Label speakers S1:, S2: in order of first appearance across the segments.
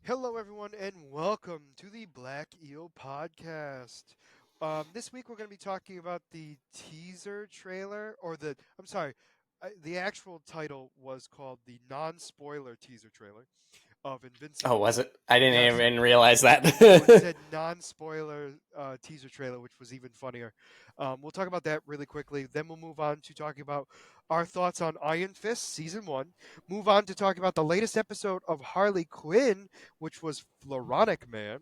S1: Hello, everyone, and welcome to the Black Eel Podcast. This week we're going to be talking about the teaser trailer, I'm sorry, the actual title was called the non-spoiler teaser trailer of
S2: Oh,
S1: Invincible.
S2: was it? I didn't
S1: Yes,
S2: even realize
S1: no, it
S2: that.
S1: said non-spoiler teaser trailer, which was even funnier. We'll talk about that really quickly. Then we'll move on to talking about our thoughts on Iron Fist season one. Move on to talking about the latest episode of Harley Quinn, which was Floronic Man,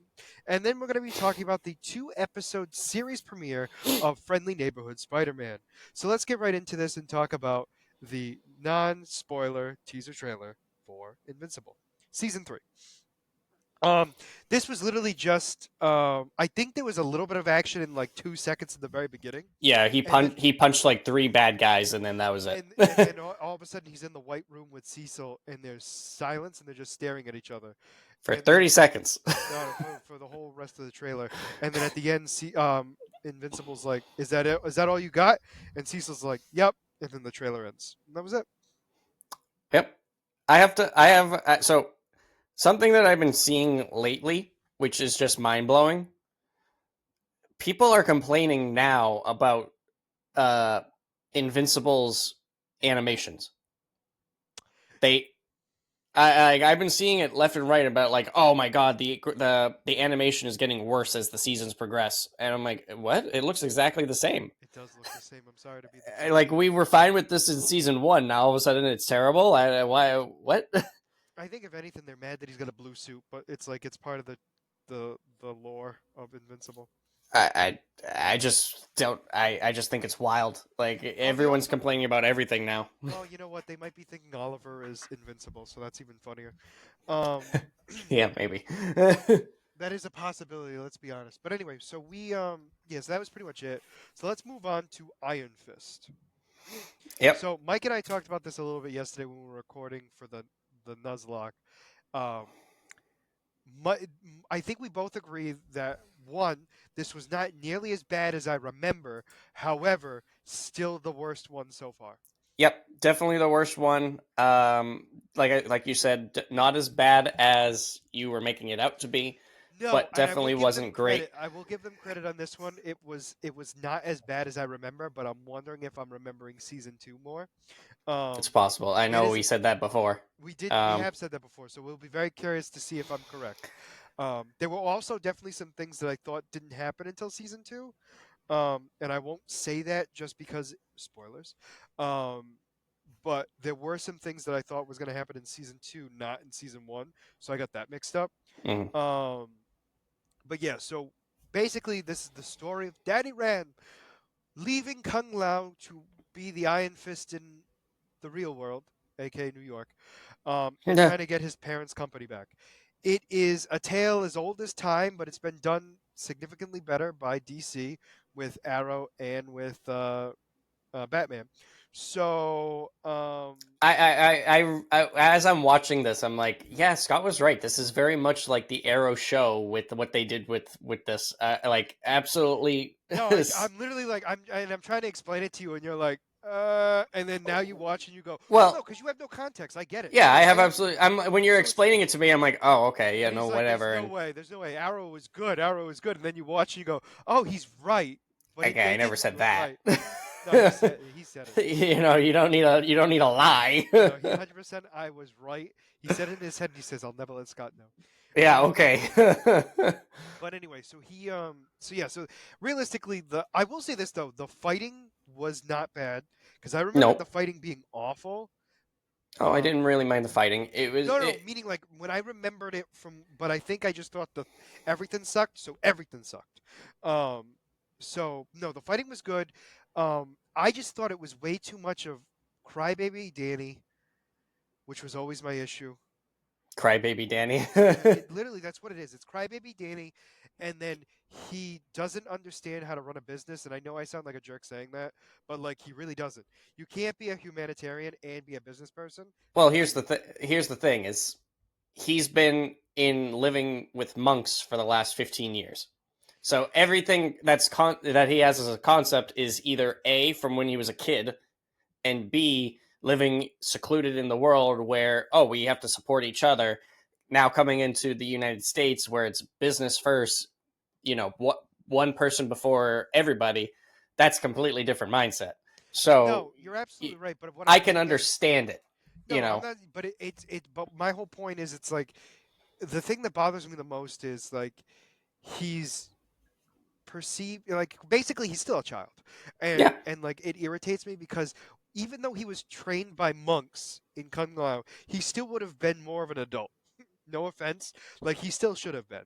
S1: and then we're going to be talking about the two-episode series premiere of Friendly Neighborhood Spider-Man. So let's get right into this and talk about the non-spoiler teaser trailer for Invincible season three. This was literally just. I think there was a little bit of action in like 2 seconds in the very beginning,
S2: Yeah, he
S1: and then
S2: punched like three bad guys, and then that was it.
S1: and then all of a sudden he's in the white room with Cecil, and there's silence, and they're just staring at each other,
S2: For
S1: and then
S2: 30 seconds.
S1: no, for the whole rest of the trailer, and then at the end, Invincible's like, "Is that it? Is that all you got?" And Cecil's like, "Yep," and then the trailer ends. And that was it.
S2: Yep. So something that I've been seeing lately, which is just mind blowing. People are complaining now about uh Invincible's animations. They I've been seeing it left and right about like, oh my god, the animation is getting worse as the seasons progress, and I'm like, what? It looks exactly the same.
S1: It does look the same. I'm sorry to be the
S2: Like
S1: judge.
S2: we were fine with this in season one. Now all of a sudden it's terrible. Why? What?
S1: I think if anything, they're mad that he's got a blue suit, but it's like it's part of the lore of Invincible.
S2: I I just don't. I just think it's wild. Like
S1: Oh, they
S2: everyone's
S1: also.
S2: complaining about everything now.
S1: Well, you know what? They might be thinking Oliver is invincible, so that's even funnier. Um,
S2: Yeah, maybe.
S1: that is a possibility. Let's be honest. But anyway, so yes, that was pretty much it. So let's move on to Iron Fist.
S2: Yep.
S1: So Mike and I talked about this a little bit yesterday when we were recording for the Nuzlocke. Um, my, I think we both agree that one, this was not nearly as bad as I remember. However, still the worst one so far.
S2: Yep. Definitely the worst one. Like you said, not as bad as you were making it out to be,
S1: No,
S2: but
S1: and I will
S2: definitely
S1: give them
S2: wasn't great.
S1: credit. I will give them credit on this one. It was not as bad as I remember, but I'm wondering if I'm remembering season two more.
S2: It's
S1: Um,
S2: possible. I
S1: it
S2: know
S1: is
S2: we said that before.
S1: we
S2: Um,
S1: have said that before, so we'll be very curious to see if I'm correct. There were also definitely some things that I thought didn't happen until season two. And I won't say that just because spoilers. Um, but there were some things that I thought was going to happen in season two, not in season one. So I got that mixed up.
S2: mhm.
S1: Um, but yeah, so basically, this is the story of Danny Rand leaving Kung Lao to be the Iron Fist in the real world, aka New York, and
S2: Yeah.
S1: trying to get his parents' company back. It is a tale as old as time, but it's been done significantly better by DC with Arrow and with Batman. So,
S2: As I'm watching this, I'm like, yeah, Scott was right. This is very much like the Arrow show with what they did with this. Like, absolutely.
S1: no, I'm literally like I'm trying to explain it to you, and you're like, and then now you watch and you go, well, no,
S2: Well,
S1: because you have no context. I get it.
S2: yeah,
S1: No,
S2: I have
S1: I
S2: absolutely. I'm when you're
S1: so it's
S2: explaining it to me, I'm like, oh, okay, yeah,
S1: and
S2: no,
S1: he's like,
S2: whatever. And
S1: there's no way. Arrow is good. Arrow is good, and then you watch and you go, oh, he's right, but
S2: okay,
S1: they
S2: I never
S1: didn't
S2: said
S1: do it
S2: that.
S1: right. No, he said it.
S2: You don't need a lie.
S1: No, he 100%. I was right. He said it in his head, and he says, "I'll never let Scott know."
S2: Yeah,
S1: Um,
S2: okay.
S1: but anyway, so yeah, so realistically, I will say this though, the fighting was not bad because I remember the
S2: Nope.
S1: fighting being awful.
S2: Oh, I
S1: Um,
S2: didn't really mind the fighting. It was
S1: no, no, no,
S2: it.
S1: meaning like when I remembered it from, but I think I just thought the everything sucked, so everything sucked. Um, so no, the fighting was good. I just thought it was way too much of Crybaby Danny, which was always my issue.
S2: Crybaby Danny.
S1: Yeah, it literally that's what it is. It's Crybaby Danny, and then he doesn't understand how to run a business. And I know I sound like a jerk saying that, but like he really doesn't. You can't be a humanitarian and be a business person
S2: Well,
S1: unless you.
S2: here's the thing is he's been in living with monks for the last 15 years. So everything that he has as a concept is either A from when he was a kid and B living secluded in the world where we have to support each other. now coming into the United States where it's business first, what one person before everybody, that's completely different mindset. So
S1: No, you're absolutely right. But what
S2: I
S1: I'm
S2: can
S1: saying is,
S2: understand it, you
S1: no, I'm
S2: know.
S1: not. But it. But my whole point is, it's like the thing that bothers me the most is like he's perceived like basically he's still a child,
S2: Yeah,
S1: and like it irritates me because even though he was trained by monks in Kung Lao, he still would have been more of an adult. No offense, like he still should have been.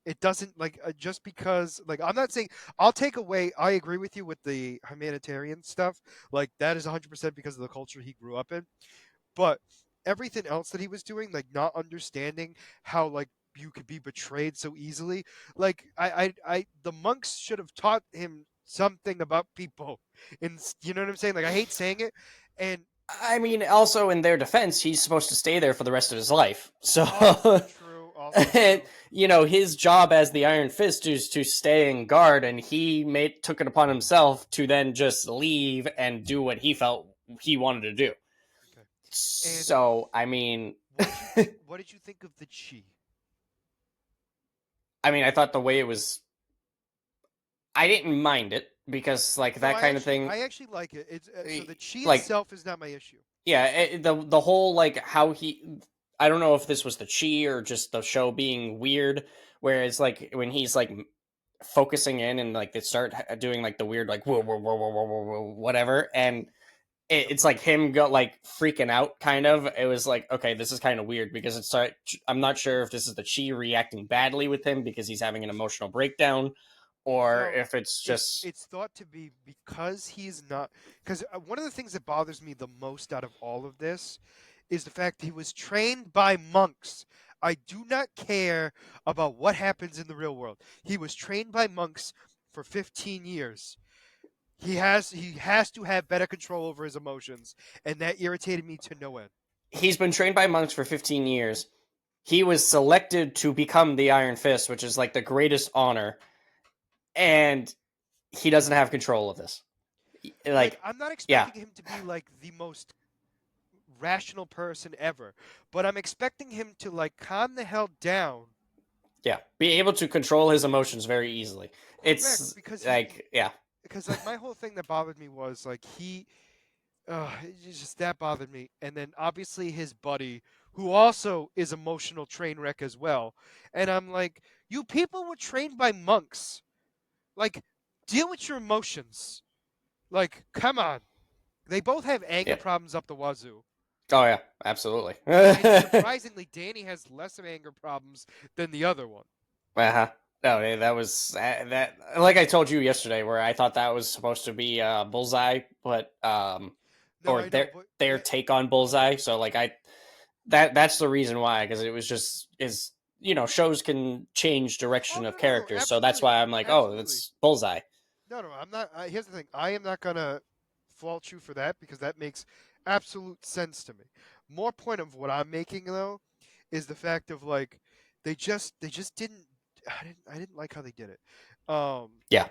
S1: It doesn't like just because like I'm not saying I'll take away. I agree with you with the humanitarian stuff. Like that is 100% because of the culture he grew up in. But everything else that he was doing, like not understanding how like you could be betrayed so easily, like the monks should have taught him something about people. And you know what I'm saying? Like I hate saying it, and
S2: I mean, also in their defense, he's supposed to stay there for the rest of his life. So,
S1: also true, also
S2: and,
S1: true.
S2: his job as the Iron Fist is to stay in guard, and he took it upon himself to then just leave and do what he felt he wanted to do.
S1: Okay. And
S2: So, I mean,
S1: what did you think? What did you think of the chi?
S2: I thought the way it was, I didn't mind it because like
S1: No,
S2: that kind of thing,
S1: I actually like it. It's so the chi
S2: like
S1: itself is not my issue.
S2: yeah, the whole like how he, I don't know if this was the chi or just the show being weird, whereas like when he's like focusing in and like they start doing like the weird like whoa whoa whoa whoa whoa whoa, whoa whatever, and
S1: Yep.
S2: it's like him go like freaking out kind of. It was like, okay, this is kind of weird because it's like I'm not sure if this is the chi reacting badly with him because he's having an emotional breakdown, or
S1: So
S2: if it's just
S1: it's thought to be because he's not because one of the things that bothers me the most out of all of this is the fact he was trained by monks. I do not care about what happens in the real world. He was trained by monks for 15 years. He has to have better control over his emotions, and that irritated me to no end.
S2: he's been trained by monks for 15 years. He was selected to become the Iron Fist, which is like the greatest honor, and he doesn't have control of this.
S1: Like
S2: Like,
S1: I'm not
S2: yeah,
S1: expecting him to be like the most rational person ever, but I'm expecting him to like calm the hell down.
S2: yeah, be able to control his emotions very easily.
S1: Correct,
S2: It's
S1: because
S2: like, yeah,
S1: because like my whole thing that bothered me was like it's just that bothered me, and then obviously his buddy, who also is emotional train wreck as well, and I'm like, you people were trained by monks, like deal with your emotions, like come on. They both have anger
S2: yeah.
S1: problems up the wazoo,
S2: Oh yeah, absolutely.
S1: and surprisingly, Danny has less of anger problems than the other one.
S2: Uh-huh. No, that was that. Like I told you yesterday, where I thought that was supposed to be Bullseye, but
S1: No,
S2: or
S1: I know,
S2: their
S1: but
S2: their
S1: yeah,
S2: take on Bullseye. So like that's the reason why, because it was just is shows can change
S1: oh
S2: direction of
S1: no, no, no,
S2: characters, so that's
S1: absolutely,
S2: why I'm like, oh,
S1: absolutely.
S2: it's Bullseye.
S1: No, no, I'm not. Here's the thing. I am not gonna fault you for that because that makes absolute sense to me. More point of what I'm making though is the fact of like they just didn't. I didn't like how they did it. Um,
S2: Yeah.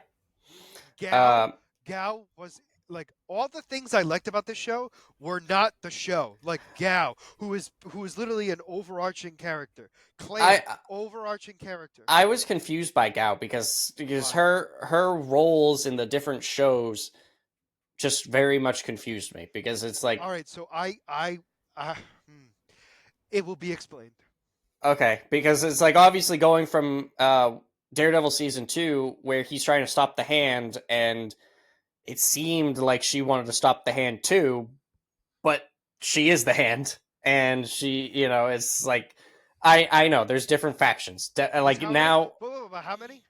S1: Gao
S2: Um,
S1: Gao was like all the things I liked about this show were not the show. Like Gao, who is literally an overarching character. Claire,
S2: I
S1: overarching character.
S2: I was confused by Gao because
S1: Why?
S2: her roles in the different shows just very much confused me because it's like,
S1: All right, so I hmm, it will be explained.
S2: okay, because it's like obviously going from Daredevil season 2 where he's trying to stop the hand, and it seemed like she wanted to stop the hand too, but she is the hand, and she, it's like I know there's different factions.
S1: There's
S2: Like
S1: how many?
S2: now,
S1: How many?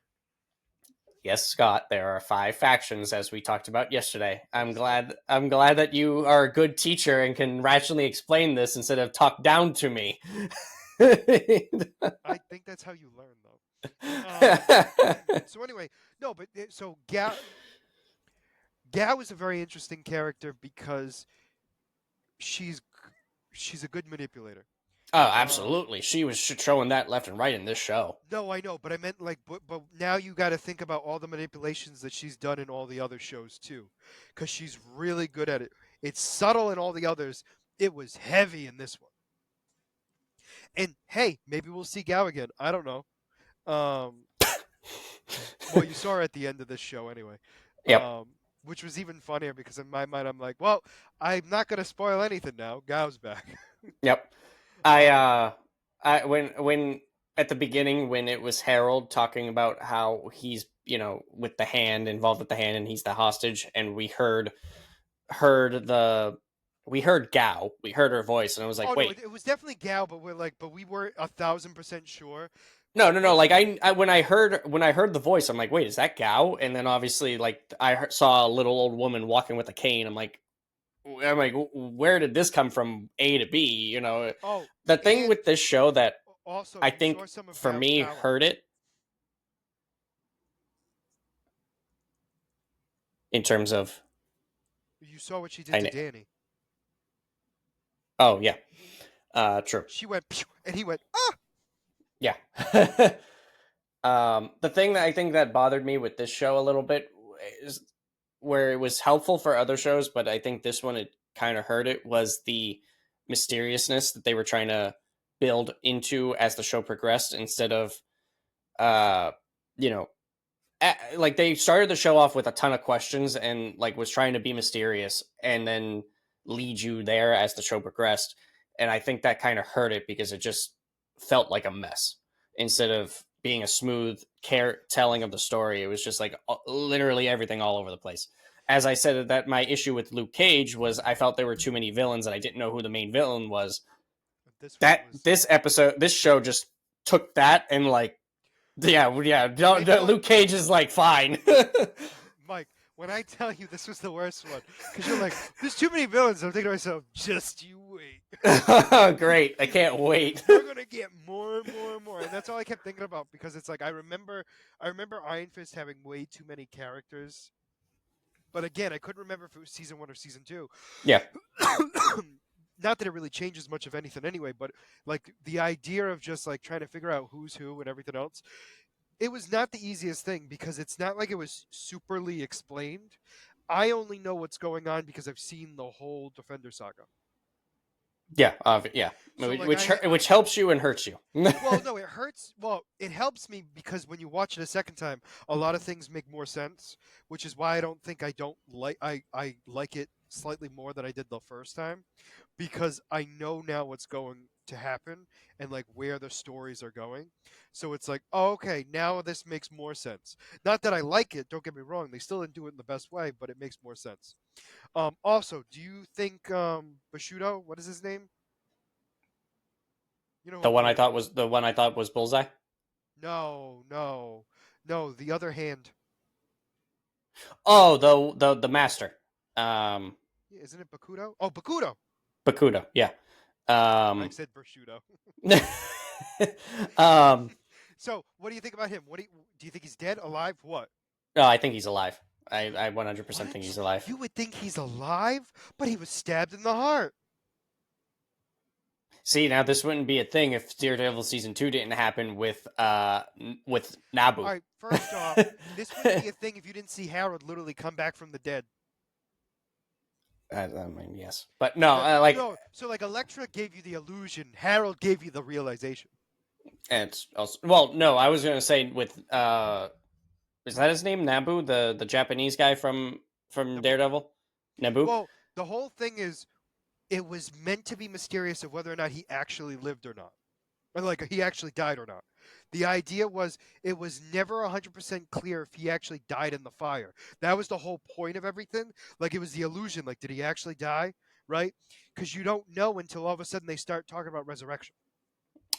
S2: yes, Scott, there are 5 factions as we talked about yesterday. I'm
S1: Understood.
S2: glad I'm glad that you are a good teacher and can rationally explain this instead of talk down to me.
S1: I think that's how you learn, though. So anyway, no, but so Gao is a very interesting character because she's she's a good manipulator.
S2: Oh,
S1: Um,
S2: absolutely. She was showing that left and right in this show.
S1: no, I know, but I meant like, but now you got to think about all the manipulations that she's done in all the other shows too, because she's really good at it. It's subtle in all the others. It was heavy in this one. And hey, maybe we'll see Gao again. I don't know. Um, well, you saw her at the end of this show anyway,
S2: Yep.
S1: um, which was even funnier because in my mind I'm like, well, I'm not gonna spoil anything now. Gao's back.
S2: Yep. I
S1: um,
S2: uh I when at the beginning when it was Harold talking about how he's, with the hand, involved with the hand, and he's the hostage, and heard the we heard Gao. We heard her voice, and I was
S1: oh
S2: like,
S1: no,
S2: "Wait.
S1: it was definitely Gao, but but we weren't 1,000% sure.
S2: No, no, no."
S1: What's
S2: Like I when I heard the voice, I'm like, "Wait, is that Gao?" And then obviously like saw a little old woman walking with a cane. I'm like, where did this come from? A to B,
S1: oh,
S2: The thing
S1: and
S2: with this show that
S1: also
S2: I
S1: you saw
S2: think
S1: some of
S2: for
S1: Gao's
S2: me
S1: power.
S2: hurt it in terms of
S1: You saw what she did
S2: I
S1: to
S2: know.
S1: Danny.
S2: Oh yeah, true.
S1: She went, "Pew," and he went, ah.
S2: Yeah. The thing that I think that bothered me with this show a little bit is where it was helpful for other shows, but I think this one it kind of hurt it was the mysteriousness that they were trying to build into as the show progressed instead of uh you know like they started the show off with a ton of questions and like was trying to be mysterious and then lead you there as the show progressed, and I think that kind of hurt it because it just felt like a mess instead of being a smooth telling of the story. It was just like literally everything all over the place. As I said, that my issue with Luke Cage was I felt there were too many villains and I didn't know who the main villain was.
S1: This one
S2: That
S1: was.
S2: this show just took that and like, yeah, yeah.
S1: They thought
S2: Luke Cage is like fine.
S1: Mike, when I tell you this was the worst one, because you're like, there's too many villains. I'm thinking to myself, just you wait.
S2: Great, I can't wait.
S1: You're gonna get more and more and more, and that's all I kept thinking about because it's like I remember Iron Fist having way too many characters, but again, I couldn't remember if it was season 1 or season 2.
S2: Yeah,
S1: Not that it really changes much of anything anyway, but like the idea of just like trying to figure out who's who and everything else, it was not the easiest thing because it's not like it was superly explained. I only know what's going on because I've seen the whole Defender saga.
S2: yeah, yeah.
S1: So like
S2: Which helps you and hurts you.
S1: well, no, it hurts. Well, it helps me because when you watch it a second time, a lot of things make more sense, which is why I don't think I don't like I like it slightly more than I did the first time because I know now what's going to happen and like where the stories are going. So it's like, oh, okay, now this makes more sense. Not that I like it, don't get me wrong, they still didn't do it in the best way, but it makes more sense. Also, do you think Bashudo, what is his name? You know who
S2: The
S1: I'm
S2: one I
S1: talking
S2: thought
S1: about.
S2: was the one I thought was Bullseye.
S1: No, no, no. The other hand.
S2: Oh, the master. Um,
S1: Isn't it Bakudo? Oh, Bakudo.
S2: Bakuda. Yeah.
S1: I
S2: Um,
S1: said Bushido.
S2: um,
S1: So, what do you think about him? Do you think he's dead, alive, what?
S2: no, I think he's alive. I 100% think
S1: What?
S2: he's alive.
S1: You would think he's alive, but he was stabbed in the heart.
S2: See, now this wouldn't be a thing if Daredevil season 2 didn't happen with
S1: All
S2: Nabu.
S1: right. First off, this wouldn't be a thing if you didn't see Harold literally come back from the dead.
S2: I mean, yes, but no, like
S1: No. So, like, Elektra gave you the illusion. Harold gave you the realization.
S2: it's also, well, no, I was gonna say with is that his name, Nabu, the Japanese guy from
S1: Nabu.
S2: Daredevil, Nabu?
S1: Well, the whole thing is it was meant to be mysterious of whether or not he actually lived or not. Or like he actually died or not. The idea was it was never 100% clear if he actually died in the fire. That was the whole point of everything. Like it was the illusion. Like, did he actually die? Right? Because you don't know until all of a sudden they start talking about resurrection.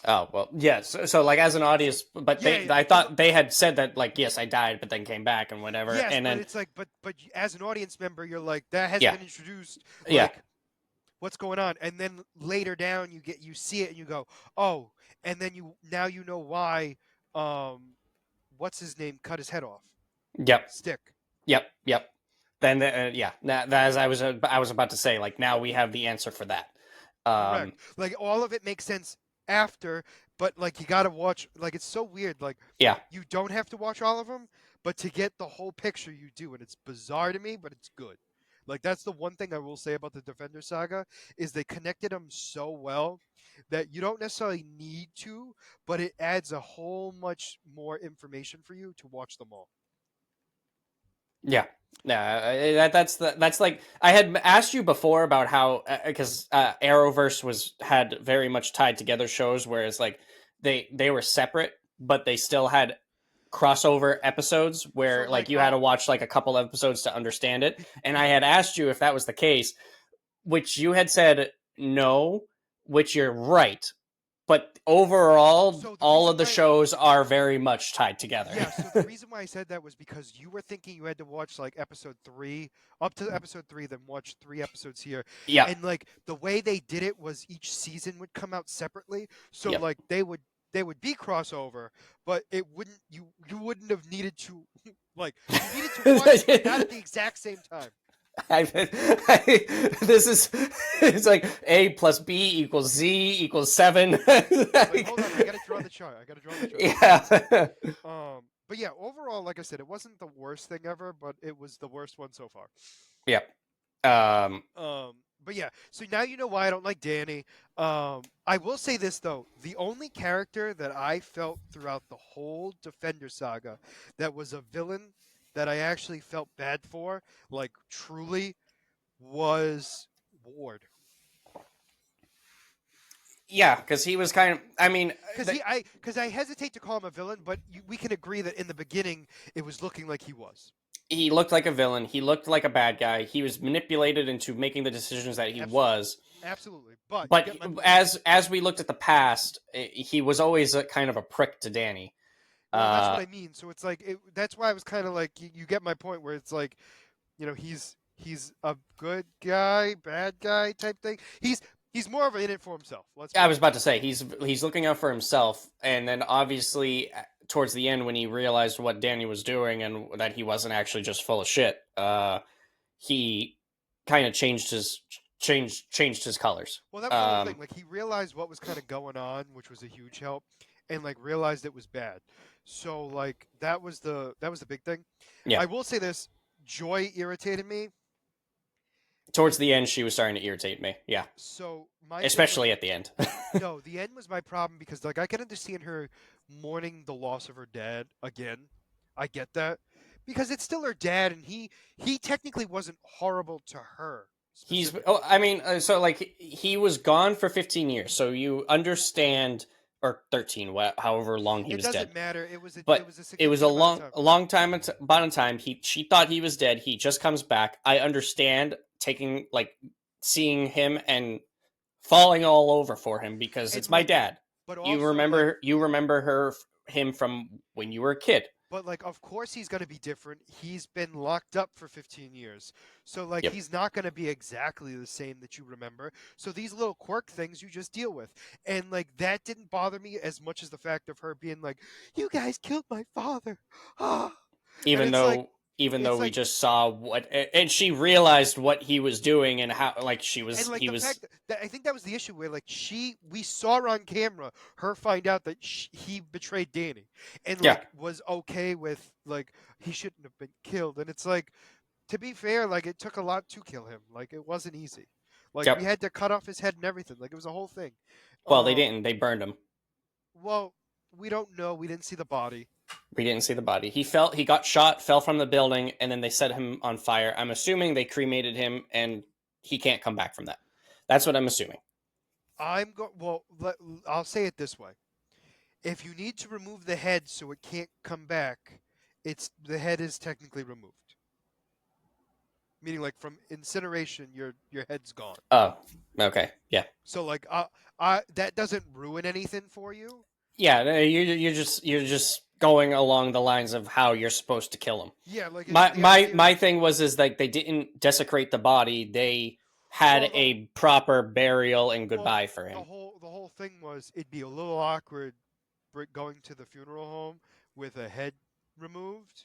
S2: Oh well, yes. So, like as an audience, but
S1: Yeah,
S2: they
S1: yeah.
S2: I thought they had said that like yes, I died, but then came back and whatever,
S1: Yes,
S2: and
S1: but
S2: then
S1: it's like, but as an audience member, you're like, that hasn't
S2: yeah,
S1: been introduced.
S2: yeah,
S1: Like, what's going on? And then later down, you see it and you go, oh, and then now you know why. What's his name cut his head off?
S2: yep,
S1: Stick.
S2: yep. Then yeah, that as I was about to say, like now we have the answer for that. Um,
S1: Correct. Like all of it makes sense after, but like you got to watch. Like it's so weird. Like
S2: yeah,
S1: you don't have to watch all of them, but to get the whole picture, you do, and it's bizarre to me, but it's good. Like that's the one thing I will say about the Defender Saga is they connected them so well that you don't necessarily need to, but it adds a whole much more information for you to watch them all.
S2: Yeah. Yeah, that's like I had asked you before about how because Arrowverse was had very much tied together shows, whereas like they were separate, but they still had crossover episodes
S1: So
S2: where like
S1: like
S2: you had to watch like a couple episodes to understand it. And I
S1: yeah.
S2: had asked you if that was the case, which you had said no, which you're right. But overall,
S1: So the
S2: all
S1: reason
S2: of the
S1: why
S2: shows are very much tied together.
S1: Yeah, so the reason why I said that was because you were thinking you had to watch like episode 3 up to episode 3 then watch 3 episodes here.
S2: Yep.
S1: And like the way they did it was each season would come out separately. So
S2: Yep.
S1: like they would be crossover, but it wouldn't you wouldn't have needed to like you needed to watch it but not at the exact same time.
S2: This is it's like A plus B equals Z equals 7.
S1: Like hold on, I got to draw the chart. I got to draw the chart.
S2: Yeah.
S1: But yeah, overall like I said it wasn't the worst thing ever, but it was the worst one so far.
S2: Yep. Um,
S1: But yeah, so now you know why I don't like Danny. I will say this though: the only character that I felt throughout the whole Defender saga that was a villain that I actually felt bad for, like truly, was Ward.
S2: yeah, because he was kind of. I mean,
S1: Because I hesitate to call him a villain, but we can agree that in the beginning it was looking like he was.
S2: he looked like a villain. He looked like a bad guy. He was manipulated into making the decisions that he
S1: Absolutely,
S2: was.
S1: absolutely. But you
S2: But
S1: get my point.
S2: as we looked at the past, he was always a kind of a prick to Danny.
S1: Well, that's what
S2: Uh,
S1: I mean. So it's like that's why I was kind of like you get my point where it's like he's a good guy, bad guy type thing. He's more of an in it for himself. Let's
S2: I
S1: be
S2: was about
S1: honest.
S2: to say he's looking out for himself, and then obviously towards the end when he realized what Danny was doing and that he wasn't actually just full of shit, he kind of changed his colors.
S1: Well, that was the whole thing. Like he realized what was kind of going on, which was a huge help, and like realized it was bad. So like that was the big thing.
S2: Yeah,
S1: I will say this: Joy irritated me.
S2: towards
S1: It
S2: the end she was starting to irritate me. Yeah,
S1: so my thing was
S2: especially at the end.
S1: no, the end was my problem because like I can understand her mourning the loss of her dad again. I get that because it's still her dad, and he technically wasn't horrible to her
S2: He's
S1: specifically.
S2: I mean, so like he was gone for 15 years, so you understand, or 13, however long he
S1: It
S2: was dead.
S1: doesn't matter. It
S2: But
S1: was a
S2: it was a
S1: significant amount of
S2: long
S1: time.
S2: a long time amount of time. She thought he was dead. He just comes back. I understand taking like seeing him and falling all over for him because it's
S1: And
S2: my
S1: like
S2: dad.
S1: but also like
S2: You remember him from when you were a kid.
S1: but like of course he's going to be different. He's been locked up for 15 years. So like
S2: Yep.
S1: he's not going to be exactly the same that you remember. So these little quirk things you just deal with. And like that didn't bother me as much as the fact of her being like, "You guys killed my father." Ah. And
S2: Even
S1: it's like
S2: though even
S1: it's
S2: though we
S1: like
S2: just saw what and she realized what he was doing and how like
S1: and like
S2: he
S1: the
S2: was
S1: fact that I think that was the issue where like we saw her on camera her find out that he betrayed Danny and
S2: yeah.
S1: like was okay with like he shouldn't have been killed and it's like to be fair like it took a lot to kill him like it wasn't easy like we
S2: Yep.
S1: had to cut off his head and everything like it was a whole thing
S2: Well, they
S1: um
S2: didn't. They burned him.
S1: well we don't know we didn't see the body.
S2: We didn't see the body. He got shot, fell from the building, and then they set him on fire. I'm assuming they cremated him, and he can't come back from that. That's what I'm assuming.
S1: I'll say it this way. If you need to remove the head so it can't come back, it's the head is technically removed. Meaning, like from incineration, your head's gone.
S2: Oh, okay, yeah,
S1: So like, that doesn't ruin anything for you.
S2: yeah. No, you're just going along the lines of how you're supposed to kill him.
S1: Yeah, like it's the idea.
S2: My thing was is like they didn't desecrate the body. They had
S1: Well,
S2: a proper burial and
S1: well,
S2: goodbye for
S1: the
S2: him.
S1: whole thing was it'd be a little awkward going to the funeral home with a head removed.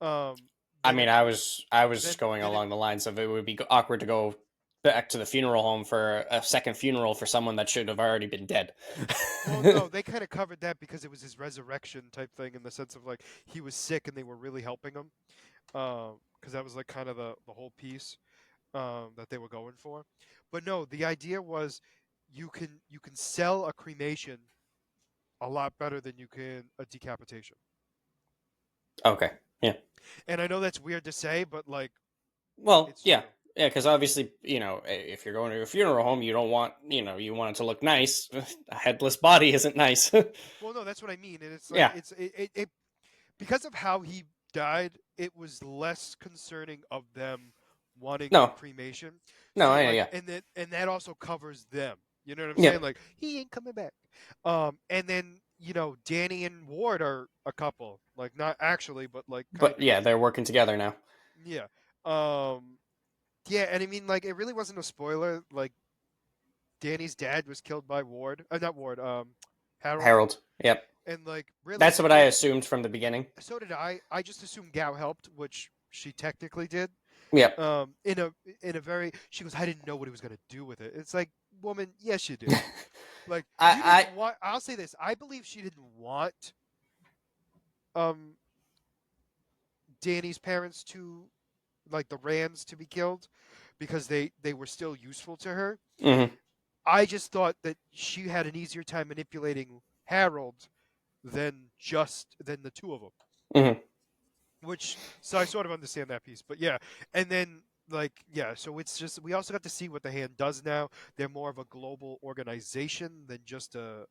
S1: Um,
S2: I
S1: then
S2: mean,
S1: it
S2: I was
S1: then
S2: just going
S1: then it
S2: along the lines of it would be awkward to go back to the funeral home for a second funeral for someone that should have already been dead.
S1: Well, no, they kind of covered that because it was his resurrection type thing in the sense of like he was sick and they were really helping him. because that was like kind of the whole piece that they were going for. But no, the idea was you can sell a cremation a lot better than you can a decapitation.
S2: Okay. Yeah.
S1: And I know that's weird to say, but like
S2: Well,
S1: it's
S2: yeah.
S1: true.
S2: Yeah, because obviously, if you're going to a funeral home, you don't want, you want it to look nice. A headless body isn't nice.
S1: Well, no, that's what I mean, and it's like
S2: Yeah.
S1: it because of how he died, it was less concerning of them wanting a
S2: No.
S1: cremation.
S2: No.
S1: So
S2: Yeah.
S1: like,
S2: Yeah.
S1: and that also covers them. You know what I'm saying?
S2: Yep.
S1: Like he ain't coming back. And then Danny and Ward are a couple, like not actually, but like kind
S2: But
S1: of.
S2: yeah, they're working together now.
S1: Yeah. Um. Yeah, and I mean, like, it really wasn't a spoiler. Like, Danny's dad was killed by Ward, not Ward, Harold,
S2: Harold. Yep.
S1: and like
S2: That's what I
S1: realistically,
S2: assumed from the beginning.
S1: so did I. I just assumed Gao helped, which she technically did.
S2: Yep.
S1: In a very, she goes, I didn't know what he was gonna do with it. It's like, woman, yes, you did. Like, you
S2: I.
S1: didn't want. I'll say this. I believe she didn't want um Danny's parents to, like, the Rands to be killed because they were still useful to her.
S2: Mm-hmm.
S1: I just thought that she had an easier time manipulating Harold than the two of them.
S2: Mm-hmm.
S1: Which, so I sort of understand that piece, but yeah, and then like, yeah, so it's just, we also got to see what the hand does now. They're more of a global organization than just a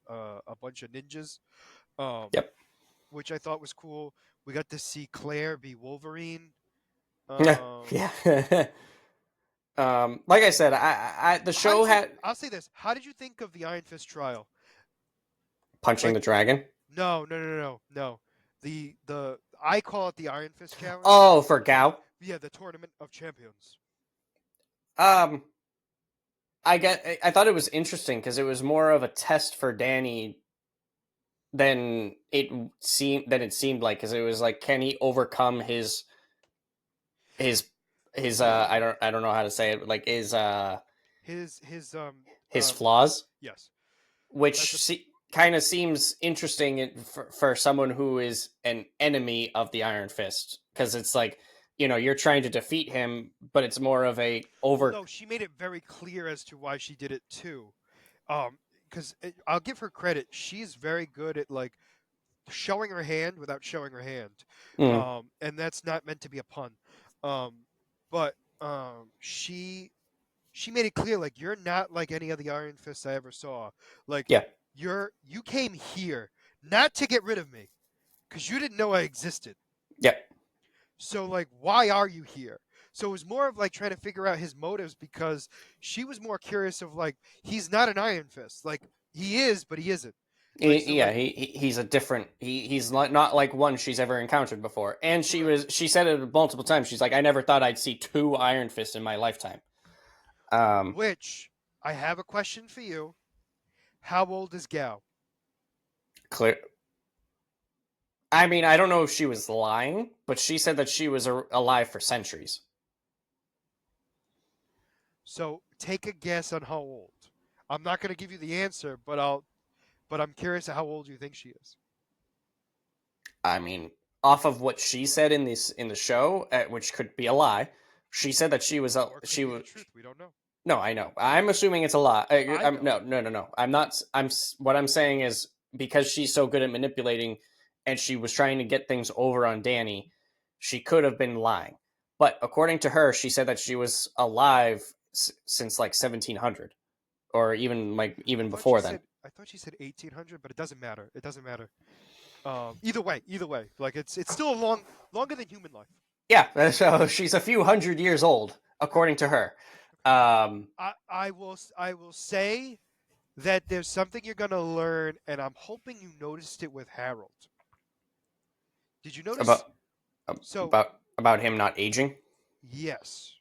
S1: bunch of ninjas, um,
S2: Yep.
S1: which I thought was cool. We got to see Claire be Wolverine.
S2: Yeah.
S1: Um,
S2: Yeah. Like I said, the
S1: how
S2: show
S1: did you?
S2: had
S1: I'll say this. How did you think of the Iron Fist trial?
S2: punching
S1: Like,
S2: the dragon.
S1: no, no, no, no, no. The I call it the Iron Fist challenge.
S2: Oh, for Gao.
S1: Yeah, the Tournament of Champions.
S2: Um, I thought it was interesting because it was more of a test for Danny than it seemed like, because it was like, can he overcome his I don't know how to say it, like
S1: His his
S2: his flaws,
S1: yes. That's a
S2: which kind of seems interesting for someone who is an enemy of the Iron Fist, because it's like, you're trying to defeat him, but it's more of a
S1: well,
S2: over.
S1: no, she made it very clear as to why she did it too. Because I'll give her credit. She's very good at like showing her hand without showing her hand.
S2: Mm,
S1: And that's not meant to be a pun. Um, but she made it clear, like, you're not like any of the Iron Fists I ever saw. Like,
S2: yeah.
S1: you came here not to get rid of me because you didn't know I existed.
S2: Yeah.
S1: So like, why are you here? So it was more of like trying to figure out his motives, because she was more curious of like, he's not an Iron Fist. Like, he is, but he isn't. Like, so
S2: Yeah,
S1: like,
S2: he's a different, he's not like one she's ever encountered before. And
S1: correct.
S2: she said it multiple times. She's like, I never thought I'd see two Iron Fists in my lifetime. Um,
S1: Which, I have a question for you. How old is Gao?
S2: clear. I mean, I don't know if she was lying, but she said that she was alive for centuries.
S1: So take a guess on how old. I'm not going to give you the answer, but I'm curious how old you think she is.
S2: I mean, off of what she said in the show, which could be a lie, she said that
S1: Or it could
S2: she
S1: be the
S2: was.
S1: truth. We don't know.
S2: No, I know. I'm assuming it's a lie.
S1: I know.
S2: No, no, no, no. I'm not. What I'm saying is, because she's so good at manipulating, and she was trying to get things over on Danny, she could have been lying. But according to her, she said that she was alive since like 1700, or even like even before then.
S1: I thought she said 1800, but it doesn't matter. It doesn't matter. Either way, like it's still longer than human life.
S2: Yeah, so she's a few hundred years old, according to her.
S1: Okay.
S2: Um,
S1: I will say that there's something you're gonna learn, and I'm hoping you noticed it with Harold. Did you notice?
S2: about
S1: So
S2: about him not aging.
S1: yes.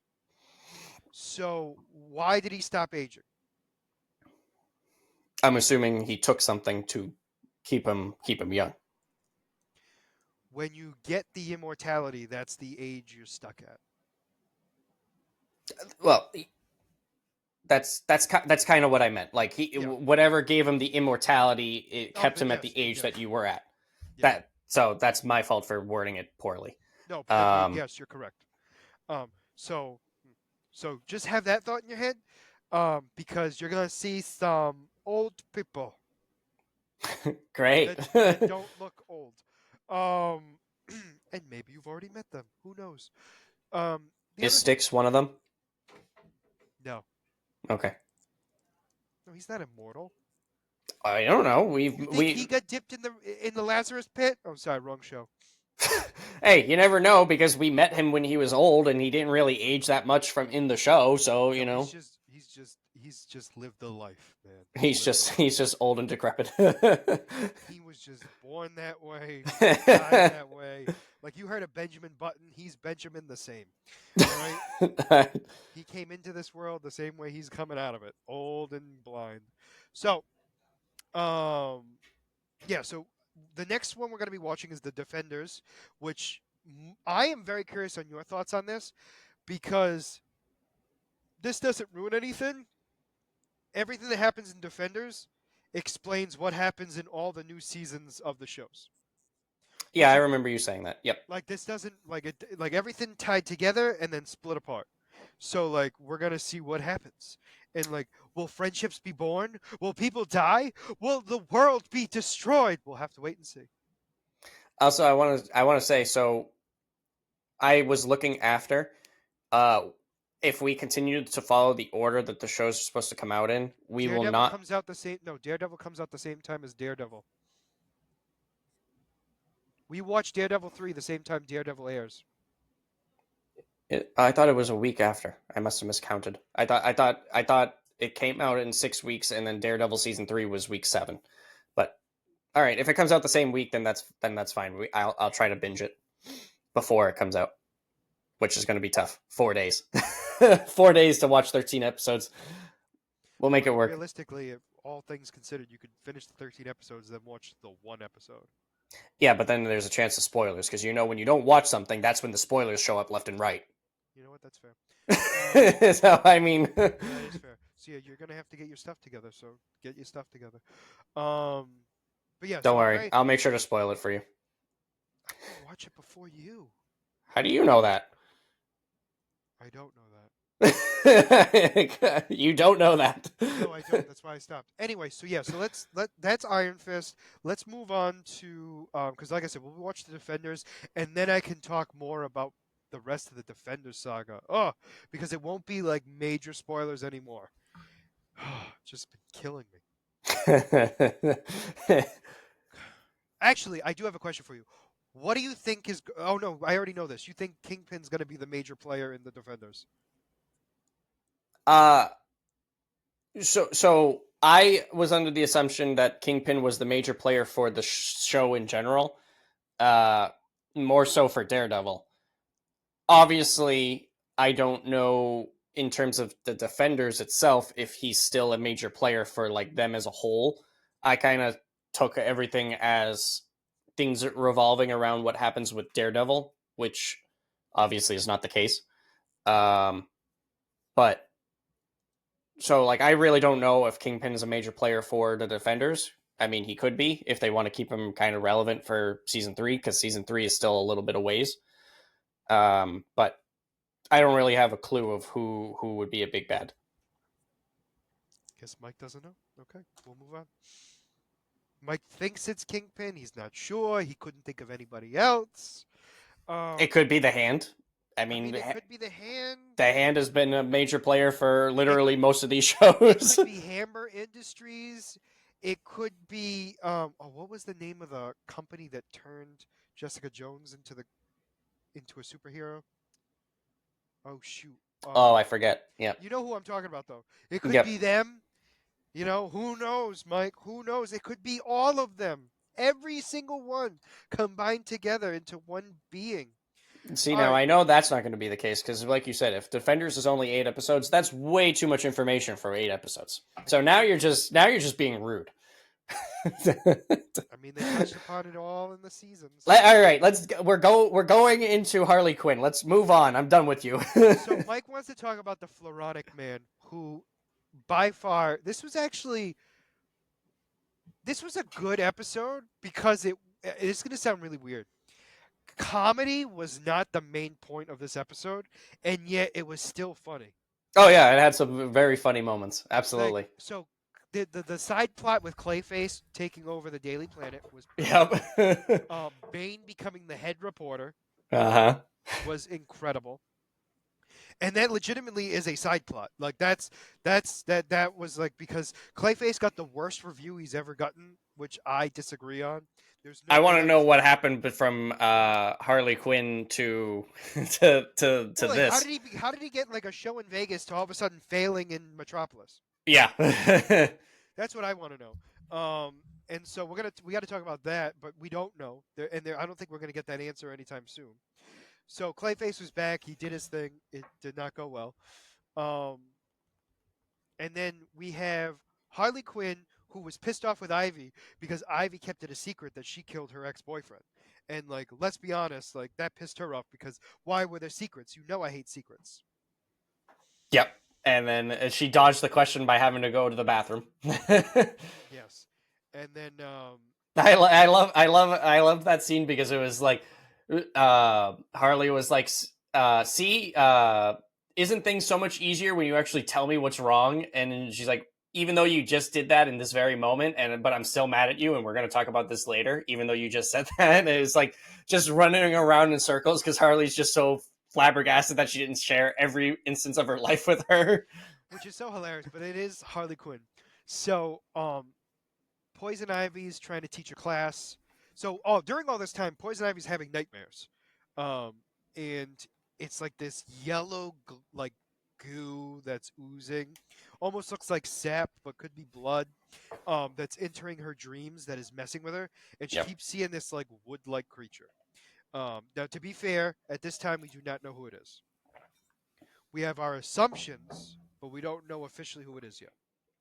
S1: So why did he stop aging?
S2: I'm assuming he took something to keep him young.
S1: When you get the immortality, that's the age you're stuck at.
S2: Well, that's kind of what I meant. Like,
S1: Yeah.
S2: whatever gave him the immortality, it kept
S1: Okay.
S2: him at
S1: Yes.
S2: the age
S1: Yes.
S2: that you were at.
S1: Yeah.
S2: So that's my fault for wording it poorly.
S1: No.
S2: Um,
S1: Yes, you're correct. So just have that thought in your head, because you're gonna see some old people
S2: Great.
S1: that don't look old, um, and maybe you've already met them. Who knows? The
S2: Is
S1: other thing,
S2: Styx one of them?
S1: no,
S2: Okay.
S1: no, he's not immortal.
S2: I don't know.
S1: You think
S2: We
S1: he got dipped in the Lazarus pit? Oh, sorry, wrong show.
S2: Hey, you never know because we met him when he was old and he didn't really age that much from in the show, so,
S1: No,
S2: you know,
S1: he's just lived the life, man. He
S2: he's
S1: lived the
S2: just
S1: life.
S2: he's just old and decrepit.
S1: He was just born that way, died that way. Like you heard of Benjamin Button, he's Benjamin the same. All right? He came into this world the same way he's coming out of it, old and blind. So, um, yeah. So the next one we're going to be watching is the Defenders, which I am very curious on your thoughts on this because this doesn't ruin anything. Everything that happens in Defenders explains what happens in all the new seasons of the shows,
S2: Yeah,
S1: which
S2: I
S1: it
S2: remember you saying that. Yep.
S1: like this doesn't like everything tied together and then split apart. So like we're gonna see what happens. And like, will friendships be born? Will people die? Will the world be destroyed? We'll have to wait and see.
S2: Also, I want to say so I was looking after uh if we continue to follow the order that the shows are supposed to come out in, we will
S1: Daredevil
S2: not.
S1: comes out the same. No, Daredevil comes out the same time as Daredevil. We watch Daredevil 3 the same time Daredevil airs.
S2: I thought it was a week after. I must have miscounted. I thought it came out in 6 weeks, and then Daredevil season 3 was week 7. But all right, if it comes out the same week, then that's fine. I'll try to binge it before it comes out, which is going to be tough. 4 days, 4 days to watch 13 episodes. We'll make
S1: I
S2: it
S1: mean,
S2: work.
S1: realistically, if all things considered, you could finish the 13 episodes, then watch the one episode.
S2: Yeah, but then there's a chance of spoilers because when you don't watch something, that's when the spoilers show up left and right.
S1: You know what? That's fair. Um,
S2: So I mean,
S1: that is fair. So yeah, you're gonna have to get your stuff together. So get your stuff together. Um, but yeah,
S2: don't
S1: so I'm
S2: worry,
S1: very.
S2: I'll make sure to spoil it for you.
S1: I'm gonna watch it before you.
S2: How do you know that?
S1: I don't know that.
S2: You don't know that.
S1: No, I don't. That's why I stopped. Anyway, so yeah, so that's Iron Fist. Let's move on to because like I said, we'll watch the Defenders, and then I can talk more about the rest of the Defenders saga. Oh, because it won't be like major spoilers anymore. Just been killing me. Actually, I do have a question for you. What do you think is? Oh no, I already know this. You think Kingpin's going to be the major player in the Defenders?
S2: uh so I was under the assumption that Kingpin was the major player for the show in general, uh more so for Daredevil. Obviously, I don't know in terms of the Defenders itself if he's still a major player for like them as a whole. I kind of took everything as things revolving around what happens with Daredevil, which obviously is not the case. Um, but so like I really don't know if Kingpin is a major player for the Defenders. I mean, he could be if they want to keep him kind of relevant for season 3 because season 3 is still a little bit of ways. But I don't really have a clue of who would be a big bad.
S1: Guess Mike doesn't know. Okay, we'll move on. Mike thinks it's Kingpin. He's not sure. He couldn't think of anybody else.
S2: It
S1: Um,
S2: could be the Hand. I
S1: I
S2: mean,
S1: mean, it could be the Hand.
S2: the Hand has been a major player for
S1: It
S2: literally most of these
S1: it
S2: shows.
S1: could be Hammer Industries. It could be oh, what was the name of the company that turned Jessica Jones into a superhero? Oh shoot.
S2: Oh, I forget. Yep.
S1: You know who I'm talking about though. It could
S2: Yep.
S1: be them. You know, who knows, Mike? Who knows? It could be all of them. Every single one combined together into one being.
S2: See,
S1: All
S2: now
S1: right.
S2: I know that's not going to be the case because, like you said, if Defenders is only 8 episodes, that's way too much information for 8 episodes. So now you're just being rude.
S1: I mean, they touched upon it all in the seasons.
S2: All right, we're going into Harley Quinn. Let's move on. I'm done with you.
S1: So Mike wants to talk about the Floronic Man, who, by far, this was a good episode because it's going to sound really weird. comedy was not the main point of this episode, and yet it was still funny.
S2: Oh yeah, it had some very funny moments.
S1: Like
S2: Absolutely.
S1: so, the side plot with Clayface taking over the Daily Planet was
S2: Yep.
S1: perfect. Bane becoming the head reporter
S2: Uh-huh.
S1: was incredible, and that legitimately is a side plot. Like that was like because Clayface got the worst review he's ever gotten, which I disagree on. There's no
S2: I
S1: way
S2: want to
S1: that
S2: know
S1: was
S2: what happened from Harley Quinn to to
S1: well. Like
S2: this.
S1: how did he get like a show in Vegas to all of a sudden failing in Metropolis?
S2: Yeah.
S1: That's what I want to know. And so we got to talk about that, but we don't know. I don't think we're gonna get that answer anytime soon. So Clayface was back. He did his thing. It did not go well. Um, and then we have Harley Quinn, who was pissed off with Ivy because Ivy kept it a secret that she killed her ex-boyfriend. And like, let's be honest, like that pissed her off because why were there secrets? You know, I hate secrets.
S2: Yep. And then she dodged the question by having to go to the bathroom.
S1: Yes. And then
S2: I love that scene because it was like Harley was like see isn't things so much easier when you actually tell me what's wrong? And she's like, even though you just did that in this very moment, and but I'm still mad at you, and we're gonna talk about this later, even though you just said that. And it's like just running around in circles because Harley's just so flabbergasted that she didn't share every instance of her life with her.
S1: which is so hilarious, but it is Harley Quinn. So Poison Ivy's trying to teach a class. So, during all this time, Poison Ivy's having nightmares, um, and it's like this yellow, like goo that's oozing, almost looks like sap, but could be blood. That's entering her dreams, that is messing with her, and she
S2: Yep.
S1: keeps seeing this like wood-like creature. Now, to be fair, at this time we do not know who it is. We have our assumptions, but we don't know officially who it is yet.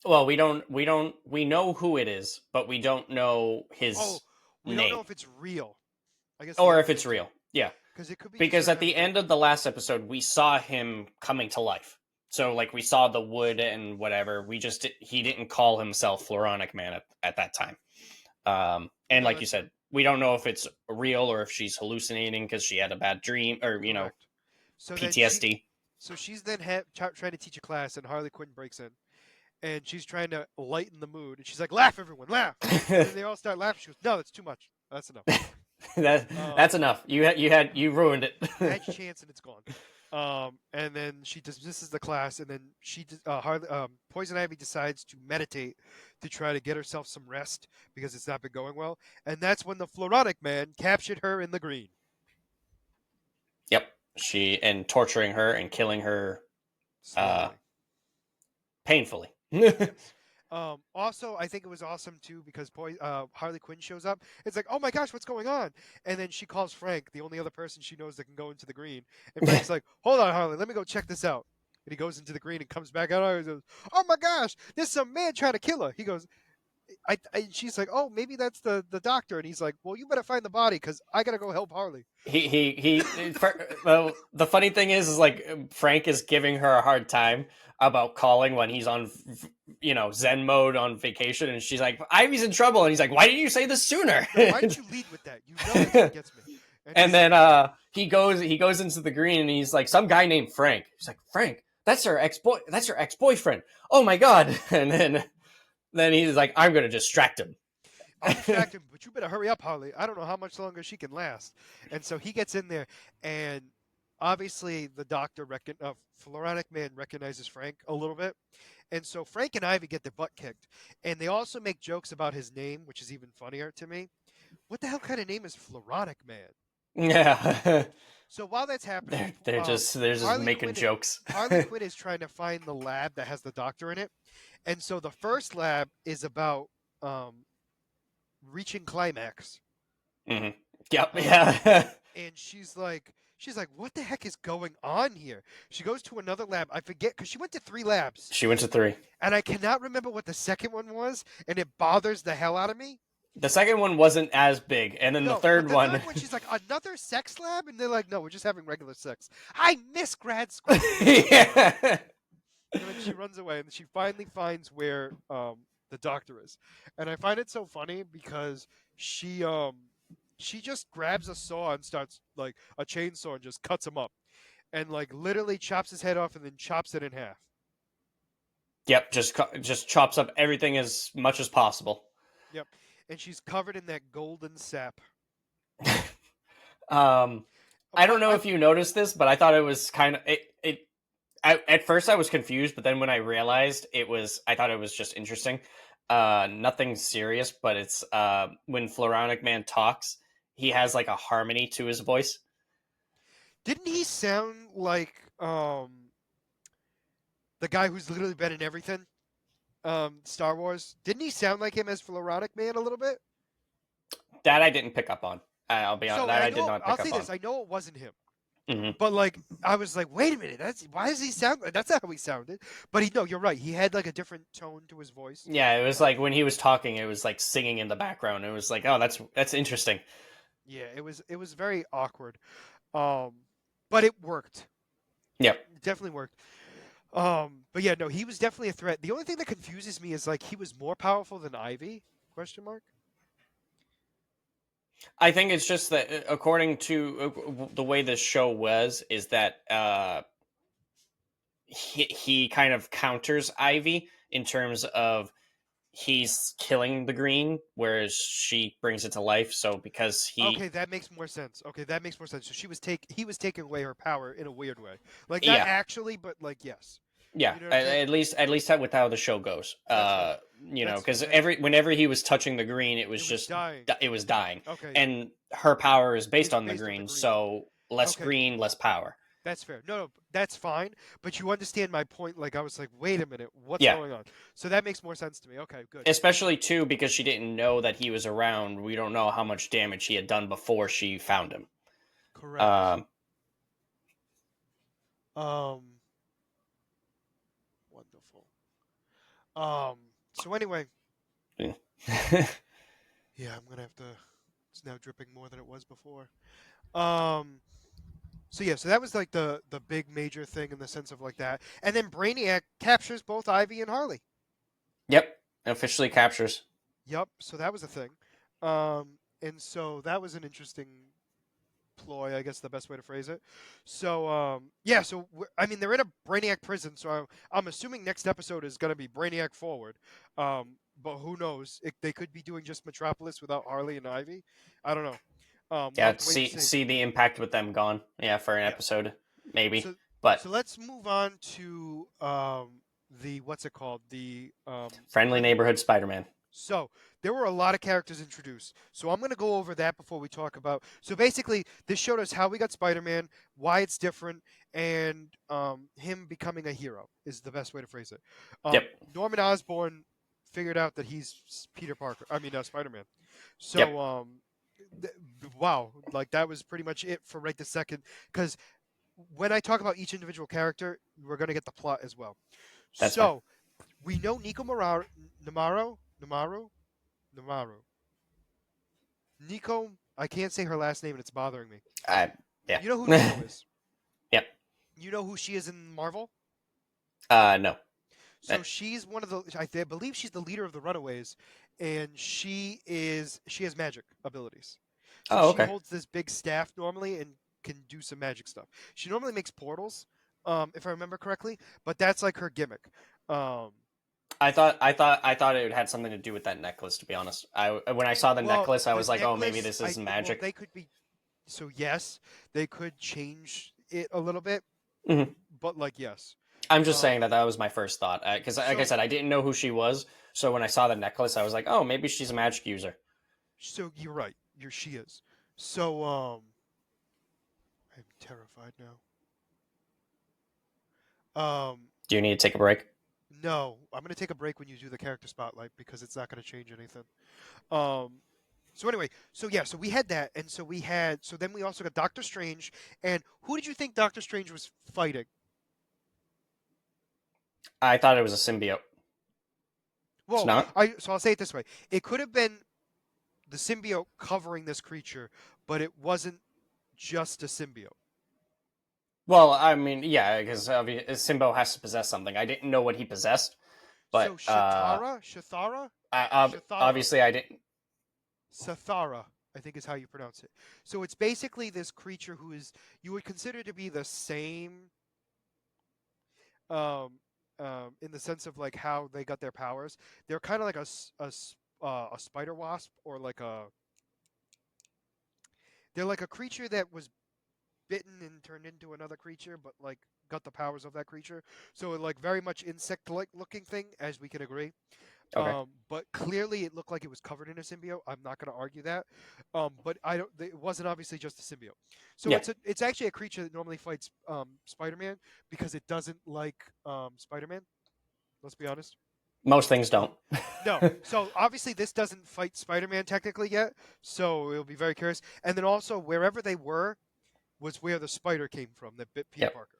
S2: Well, we know who it is, but we don't know
S1: Oh,
S2: his
S1: we don't
S2: name
S1: know if it's real. I guess the
S2: or
S1: other
S2: if
S1: thing
S2: it's
S1: too,
S2: real. Yeah,
S1: because it could be just
S2: because
S1: her
S2: at
S1: having
S2: the end of the
S1: nightmares.
S2: last episode, we saw him coming to life. So like we saw the wood and whatever. We just he didn't call himself Floronic Man at that time. And
S1: No,
S2: like you
S1: that's true.
S2: said, we don't know if it's real or if she's hallucinating because she had a bad dream or
S1: Correct. So then
S2: PTSD.
S1: she's then trying to teach a class, and Harley Quinn breaks in, and she's trying to lighten the mood, and she's like, "Laugh, everyone, laugh!" And then they all start laughing. She goes, "No, that's too much. That's enough."
S2: That's
S1: Um,
S2: enough. You ruined it.
S1: you had your chance, and it's gone. And then she dismisses the class, and then Poison Ivy decides to meditate to try to get herself some rest because it's not been going well. And that's when the Floronic Man captured her in the green.
S2: Yep. She and torturing her and killing her uh
S1: Slowly.
S2: painfully.
S1: Yes. Also, I think it was awesome too because Harley Quinn shows up. It's like, oh my gosh, what's going on? And then she calls Frank, the only other person she knows that can go into the green. And Frank's like, hold on, Harley, let me go check this out. And he goes into the green and comes back out. And goes, oh my gosh, there's some man trying to kill her. He goes, and she's like, oh, maybe that's the doctor. And he's like, well, you better find the body because I gotta go help Harley.
S2: Well, the funny thing is like Frank is giving her a hard time about calling when he's on Zen mode on vacation, and she's like, Ivy's in trouble, and he's like, why didn't you say this sooner?
S1: No, why didn't you lead with that? You know that's what gets me. And
S2: And
S1: he's
S2: then he goes into the green, and he's like, some guy named Frank. He's like, Frank, that's her ex-boyfriend. Oh my god. And then he's like, I'm gonna distract him.
S1: I'll distract him, but you better hurry up, Harley. I don't know how much longer she can last. And so he gets in there, and obviously the Floronic Man recognizes Frank a little bit. And so Frank and Ivy get their butt kicked. And they also make jokes about his name, which is even funnier to me. What the hell kind of name is Floronic Man?
S2: Yeah.
S1: So while that's happening,
S2: They're just
S1: Harley
S2: making
S1: Quinn
S2: jokes.
S1: Harley Quinn is trying to find the lab that has the doctor in it. And so the first lab is about um, reaching climax.
S2: Hmm. Yep.
S1: Um,
S2: Yeah.
S1: and she's like, what the heck is going on here? She goes to another lab. I forget because she went to 3 labs,
S2: She went to 3.
S1: and I cannot remember what the second one was, and it bothers the hell out of me.
S2: The second one wasn't as big, and then the
S1: No, but
S2: third
S1: the
S2: one.
S1: third one, she's like, another sex lab, and they're like, no, we're just having regular sex. I miss grad school.
S2: Yeah.
S1: And then she runs away, and she finally finds where the doctor is, and I find it so funny because she she just grabs a saw and starts like a chainsaw and just cuts him up, and like literally chops his head off and then chops it in half.
S2: Yep, just chops up everything as much as possible.
S1: Yep, and she's covered in that golden sap.
S2: um, I don't
S1: But
S2: know
S1: I
S2: if you noticed this, but I thought it was kind of it. At first, I was confused, but then when I realized I thought it was just interesting. Nothing serious, but it's when Floronic Man talks, he has like a harmony to his voice.
S1: didn't he sound like the guy who's literally been in everything? Star Wars. Didn't he sound like him as Floronic Man a little bit?
S2: That I didn't pick up on. I'll be honest,
S1: So
S2: that
S1: I
S2: I did
S1: know
S2: not
S1: I'll
S2: pick
S1: say
S2: up on.
S1: this. I know it wasn't him,
S2: Hmm.
S1: but like I was like, wait a minute. That's why does he sound? That's not how he sounded. But no, you're right. He had like a different tone to his voice.
S2: Yeah, it was
S1: Um,
S2: like when he was talking, it was like singing in the background. It was like, oh, that's interesting.
S1: yeah, it was very awkward. Um, but it worked.
S2: Yep.
S1: It definitely worked. But yeah, no, he was definitely a threat. The only thing that confuses me is like he was more powerful than Ivy? Question mark.
S2: I think it's just that according to the way this show was, is that he kind of counters Ivy in terms of he's killing the green, whereas she brings it to life. So because
S1: Okay,
S2: he,
S1: that makes more sense. Okay, that makes more sense. So he was taking away her power in a weird way. Like not
S2: yeah,
S1: actually, but like yes.
S2: yeah,
S1: You know what I'm saying?
S2: at least with how the show goes,
S1: That's fair. That's
S2: because
S1: that
S2: whenever he was touching the green, it
S1: it
S2: was
S1: was
S2: just
S1: dying.
S2: it was dying,
S1: Okay, yeah.
S2: and her power is based
S1: It's
S2: on the
S1: based on the
S2: green,
S1: green.
S2: so less
S1: Okay,
S2: green, less power.
S1: that's fair. No, no, that's fine. But you understand my point. Like I was like, wait a minute, what's
S2: Yeah,
S1: going on? So that makes more sense to me. Okay, good.
S2: especially too because she didn't know that he was around. We don't know how much damage he had done before she found him.
S1: Correct.
S2: Um,
S1: Um, wonderful. So anyway, yeah, I'm gonna have to. It's now dripping more than it was before. Um, so yeah, so that was like the big major thing in the sense of like that, and then Brainiac captures both Ivy and Harley.
S2: yep, officially captures.
S1: Yep. So that was a thing. And so that was an interesting ploy, I guess the best way to phrase it. So yeah, so I mean they're in a Brainiac prison, so I'm assuming next episode is gonna be Brainiac forward. But who knows? They could be doing just Metropolis without Harley and Ivy. I don't know. We'll
S2: Yeah,
S1: have to wait and see.
S2: see the impact with them gone. Yeah, for an
S1: Yeah.
S2: episode, maybe.
S1: So
S2: But
S1: so let's move on to the what's it called? The
S2: friendly
S1: friendly.
S2: neighborhood Spider-Man.
S1: So there were a lot of characters introduced. So I'm going to go over that before we talk about. So basically, this showed us how we got Spider-Man, why it's different, and him becoming a hero is the best way to phrase it.
S2: Yep,
S1: Norman Osborn figured out that he's Peter Parker. I mean, Spider-Man. So
S2: yep,
S1: th- wow, like that was pretty much it for right this second. Because when I talk about each individual character, we're going to get the plot as well.
S2: that's fine.
S1: So we know Nico Namaru. Nico, I can't say her last name and it's bothering me.
S2: Yeah.
S1: You know who Nico is.
S2: Yep.
S1: You know who she is in Marvel?
S2: No. Uh,
S1: So she's one of the I believe she's the leader of the Runaways and she has magic abilities. So
S2: oh,
S1: she
S2: okay.
S1: holds this big staff normally and can do some magic stuff. She normally makes portals, if I remember correctly, but that's like her gimmick. Um,
S2: I thought it had something to do with that necklace. To be honest, I when I saw the
S1: well,
S2: necklace, I
S1: the
S2: was like, oh, maybe
S1: necklace,
S2: this is
S1: well,
S2: magic.
S1: they could be so yes, they could change it a little bit,
S2: Hmm.
S1: but like yes.
S2: I'm just saying
S1: Um,
S2: that that was my first thought because, like I
S1: so
S2: said, I didn't know who she was. So when I saw the necklace, I was like, oh, maybe she's a magic user.
S1: so you're right. She is. So I'm terrified now.
S2: Do you need to take a break?
S1: No, I'm gonna take a break when you do the character spotlight because it's not gonna change anything. Um, so anyway, so yeah, so we had that, and so then we also got Doctor Strange, and who did you think Doctor Strange was fighting?
S2: I thought it was a symbiote. It's
S1: Well,
S2: not.
S1: I'll say it this way: it could have been the symbiote covering this creature, but it wasn't just a symbiote.
S2: Well, I mean, yeah, because Simbo has to possess something. I didn't know what he possessed, but
S1: So Shatara, Shathara, Shathara,
S2: obviously I didn't.
S1: Sathara. I think is how you pronounce it. So it's basically this creature who is you would consider to be the same um, in the sense of like how they got their powers. They're kind of like a spider wasp or like a they're like a creature that was bitten and turned into another creature, but like got the powers of that creature. So like very much insect-like looking thing, as we can agree.
S2: Okay.
S1: But clearly it looked like it was covered in a symbiote. I'm not going to argue that. But I don't. It wasn't obviously just a symbiote. So
S2: Yeah.
S1: it's actually a creature that normally fights Spider-Man because it doesn't like Spider-Man. Let's be honest.
S2: Most things don't.
S1: No. So obviously this doesn't fight Spider-Man technically yet. So it'll be very curious. And then also wherever they were was where the spider came from that bit Peter
S2: Yep.
S1: Parker.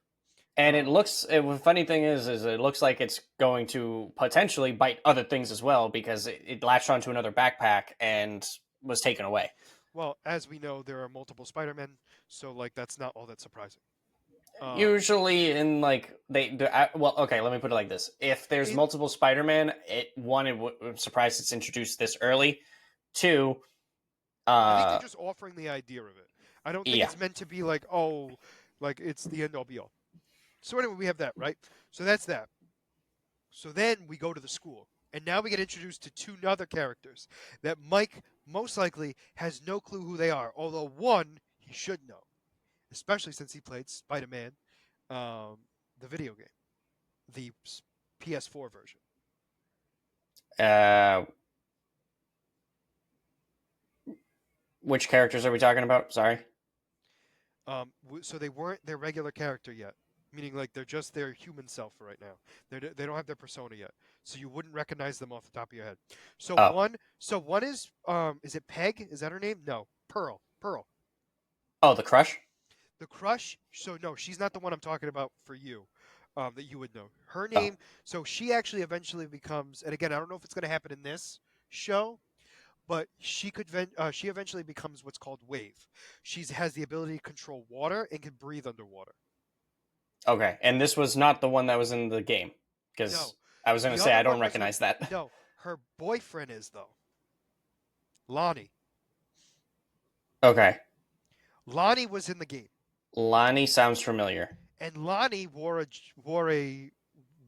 S2: And it
S1: Um,
S2: looks. The funny thing is it looks like it's going to potentially bite other things as well because it latched onto another backpack and was taken away.
S1: well, as we know, there are multiple Spider-Men, so like that's not all that surprising. Um,
S2: Usually, in like well, okay, let me put it like this: if there's
S1: in
S2: multiple Spider-Man, I'm surprised it's introduced this early. Two,
S1: I think they're
S2: uh,
S1: just offering the idea of it. I don't think
S2: yeah,
S1: it's meant to be like, oh, like it's the end all be all. So anyway, we have that, right? So that's that. So then we go to the school. And now we get introduced to two other characters that Mike most likely has no clue who they are. Although one he should know, especially since he played Spider-Man, um, the video game, the PS4 version.
S2: uh, which characters are we talking about? Sorry.
S1: So they weren't their regular character yet, meaning like they're just their human self right now. They don't have their persona yet, so you wouldn't recognize them off the top of your head.
S2: Oh,
S1: So one is it Peg? Is that her name? No, Pearl. Pearl.
S2: oh, the Crush.
S1: The Crush. So no, she's not the one I'm talking about for you. That you would know. Her
S2: Oh,
S1: name. So she actually eventually becomes, and again, I don't know if it's going to happen in this show, but she eventually becomes what's called Wave. She has the ability to control water and can breathe underwater.
S2: okay. And this was not the one that was in the game
S1: No,
S2: because I was going to
S1: the
S2: say
S1: other
S2: I don't
S1: one was her.
S2: recognize that.
S1: No, her boyfriend is though Lonnie.
S2: Okay,
S1: Lonnie was in the game,
S2: Lonnie sounds familiar.
S1: and Lonnie wore a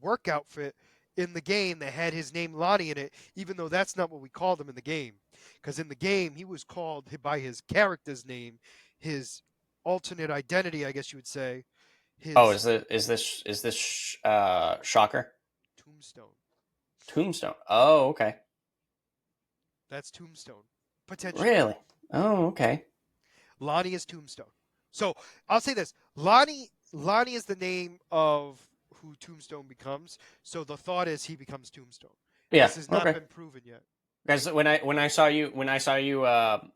S1: work outfit in the game that had his name Lonnie in it, even though that's not what we called him in the game. Because in the game he was called by his character's name, his alternate identity, I guess you would say,
S2: Oh,
S1: his
S2: is this Shocker?
S1: tombstone.
S2: Tombstone. Oh, okay.
S1: That's Tombstone, potentially.
S2: Really? Oh, okay.
S1: Lonnie is Tombstone. So I'll say this: Lonnie is the name of who Tombstone becomes. So the thought is he becomes Tombstone.
S2: Yeah.
S1: This has not
S2: Okay.
S1: been proven yet.
S2: Guys, when I saw you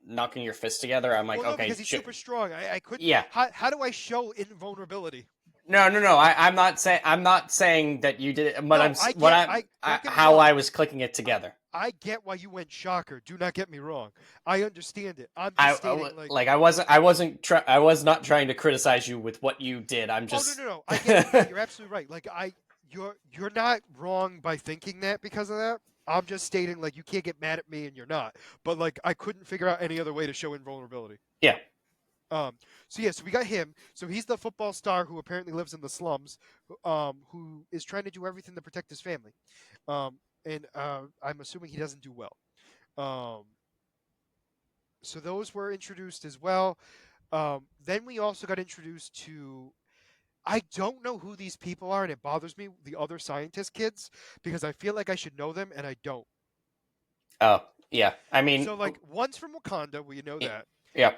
S2: knocking your fists together, I'm like,
S1: Well, no,
S2: okay,
S1: because he's super strong. I couldn't.
S2: yeah.
S1: How do I show invulnerability?
S2: No, no, no. I'm not saying that you did it, but
S1: No, I
S2: what
S1: get. I don't get me
S2: how
S1: wrong.
S2: I was clicking it together.
S1: I get why you went shocker. Do not get me wrong. I understand it. I'm
S2: I,
S1: just stating like,
S2: like I was not trying to criticize you with what you did. I'm
S1: oh no
S2: just
S1: no no. I get it. No, you're absolutely right. Like you're not wrong by thinking that because of that. I'm just stating like you can't get mad at me and you're not. But like I couldn't figure out any other way to show invulnerability.
S2: yeah.
S1: Um, so yeah, so we got him. So he's the football star who apparently lives in the slums, who is trying to do everything to protect his family. And I'm assuming he doesn't do well. Um, so those were introduced as well. Then we also got introduced to. I don't know who these people are, and it bothers me. The other scientist kids, because I feel like I should know them, and I don't.
S2: Oh, yeah. I mean,
S1: So like one's from Wakanda, we know that.
S2: yeah.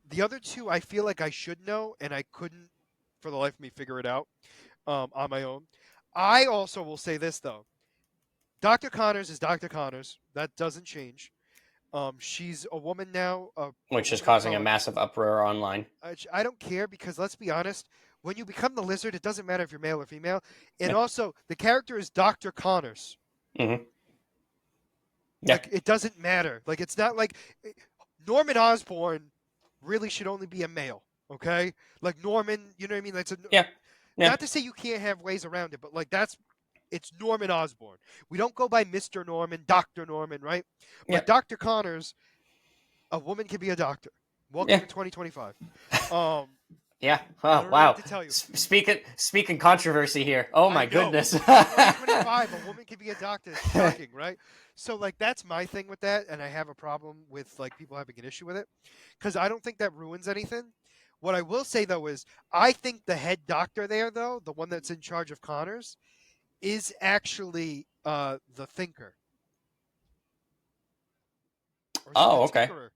S1: The other two I feel like I should know, and I couldn't for the life of me figure it out on my own. I also will say this though: Dr. Connors is Dr. Connors. That doesn't change. She's a woman now, a
S2: Which is
S1: woman of
S2: causing a
S1: color.
S2: massive uproar online.
S1: I don't care because let's be honest, when you become the lizard, it doesn't matter if you're male or female. And
S2: Yeah.
S1: also, the character is Dr. Connors.
S2: Hmm. Yeah.
S1: Like, it doesn't matter. Like, it's not like Norman Osborn really should only be a male. Okay, like Norman, you know what I mean? That's
S2: Yeah. Yeah.
S1: not to say you can't have ways around it, but like it's Norman Osborn. We don't go by Mr. Norman, Dr. Norman, right?
S2: Yeah.
S1: But Dr. Connors, A woman can be a doctor. Welcome
S2: Yeah.
S1: to 2025. Um,
S2: Yeah.
S1: I
S2: Oh
S1: don't know what
S2: wow.
S1: to tell you.
S2: Speaking controversy here. Oh
S1: I
S2: my
S1: know.
S2: goodness.
S1: 2025, a woman can be a doctor. It's shocking, right? So like that's my thing with that, and I have a problem with like people having an issue with it because I don't think that ruins anything. What I will say though is I think the head doctor there, though, the one that's in charge of Connors, is actually the Thinker, or is it the
S2: Oh, okay.
S1: Tinkerer?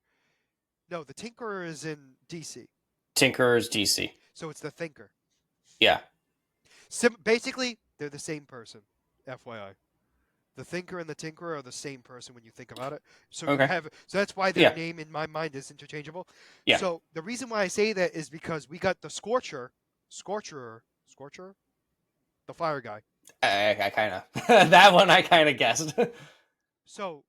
S1: No, the Tinkerer is in DC,
S2: Tinker's DC.
S1: so it's the Thinker.
S2: Yeah.
S1: Basically, they're the same person. FYI. The Thinker and the Tinkerer are the same person when you think about it.
S2: Okay.
S1: So that's why their
S2: Yeah.
S1: name in my mind is interchangeable.
S2: Yeah.
S1: So the reason why I say that is because we got the Scorcher, the fire guy.
S2: I kind of that one I kind of guessed.
S1: So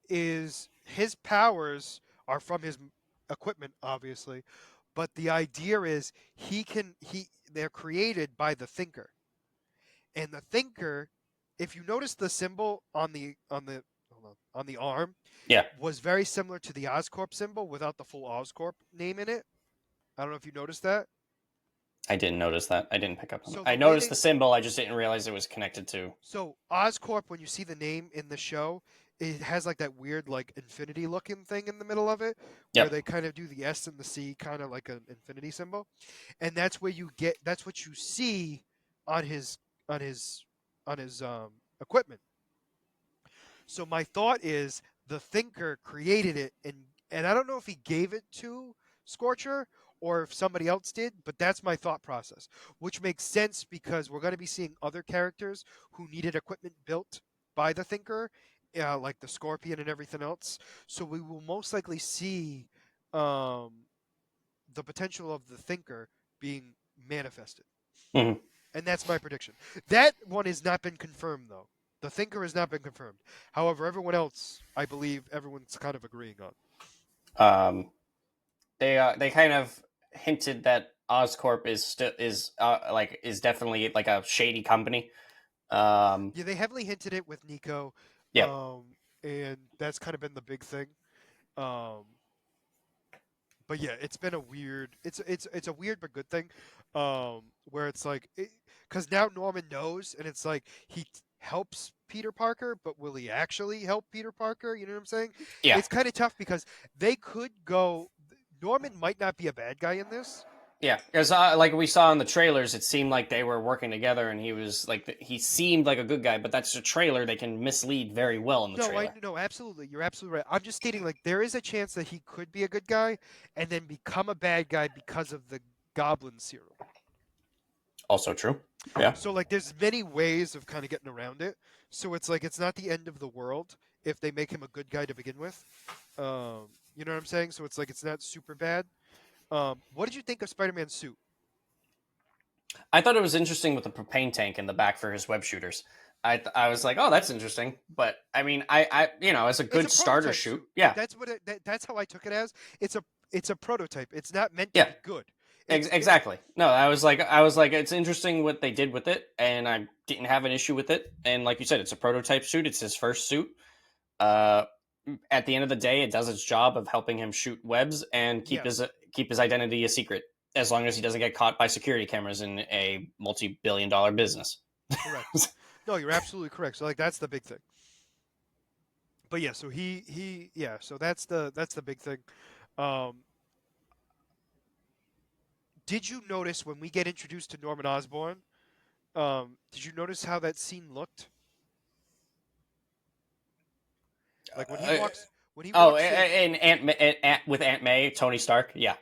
S1: his powers are from his equipment, obviously, but the idea is they're created by the Thinker, and the Thinker, if you notice the symbol on the arm,
S2: Yeah.
S1: was very similar to the Oscorp symbol without the full Oscorp name in it. I don't know if you noticed that.
S2: I didn't notice that. I didn't pick up on it.
S1: So the
S2: I
S1: way
S2: noticed
S1: they
S2: the symbol. I just didn't realize it was connected to.
S1: so Oscorp, when you see the name in the show, it has like that weird like infinity looking thing in the middle of it, where
S2: Yep.
S1: they kind of do the S and the C, kind of like an infinity symbol, and that's where you get that's what you see on his on his on his equipment. So my thought is the Thinker created it, and I don't know if he gave it to Scorcher or if somebody else did, but that's my thought process, which makes sense because we're going to be seeing other characters who needed equipment built by the Thinker, like the Scorpion and everything else. So we will most likely see um, the potential of the Thinker being manifested.
S2: Mhm.
S1: And that's my prediction. That one has not been confirmed, though. The Thinker has not been confirmed. However, everyone else, I believe, everyone's kind of agreeing on.
S2: Um, they kind of hinted that Oscorp is still is definitely like a shady company. Um,
S1: Yeah, they heavily hinted it with Nico,
S2: yep.
S1: um, and that's kind of been the big thing. Um, but yeah, it's been a weird. It's a weird but good thing, where it's like, because now Norman knows, and it's like helps Peter Parker, but will he actually help Peter Parker? You know what I'm saying?
S2: Yeah.
S1: It's kind of tough because they could go. Norman might not be a bad guy in this.
S2: Yeah, because like we saw in the trailers, it seemed like they were working together, and he was like he seemed like a good guy. But that's a trailer; they can mislead very well in the
S1: No, I
S2: trailer.
S1: no, absolutely. You're absolutely right. I'm just stating like there is a chance that he could be a good guy and then become a bad guy because of the Goblin serum.
S2: Also true. Yeah.
S1: So like there's many ways of kind of getting around it. So it's like it's not the end of the world if they make him a good guy to begin with. You know what I'm saying? So it's like it's not super bad. What did you think of Spider-Man's suit?
S2: I thought it was interesting with the propane tank in the back for his web shooters. I was like, oh, that's interesting. But I mean, as a
S1: It's
S2: good
S1: a
S2: starter
S1: prototype
S2: shoot,
S1: suit. Like
S2: yeah,
S1: that's how I took it as. It's a prototype. It's not meant to
S2: yeah,
S1: be good. It's it,
S2: exactly. No, I was like, it's interesting what they did with it, and I didn't have an issue with it. And like you said, it's a prototype suit. It's his first suit. Uh, at the end of the day, it does its job of helping him shoot webs and
S1: yes,
S2: keep his identity a secret, as long as he doesn't get caught by security cameras in a multi-billion-dollar business.
S1: correct. No, you're absolutely correct. So like that's the big thing. But yeah, so he yeah, so that's the big thing. Um, did you notice when we get introduced to Norman Osborn? Did you notice how that scene looked? Like
S2: Uh,
S1: when he
S2: oh,
S1: walks in.
S2: and with Aunt May, Tony Stark, yeah,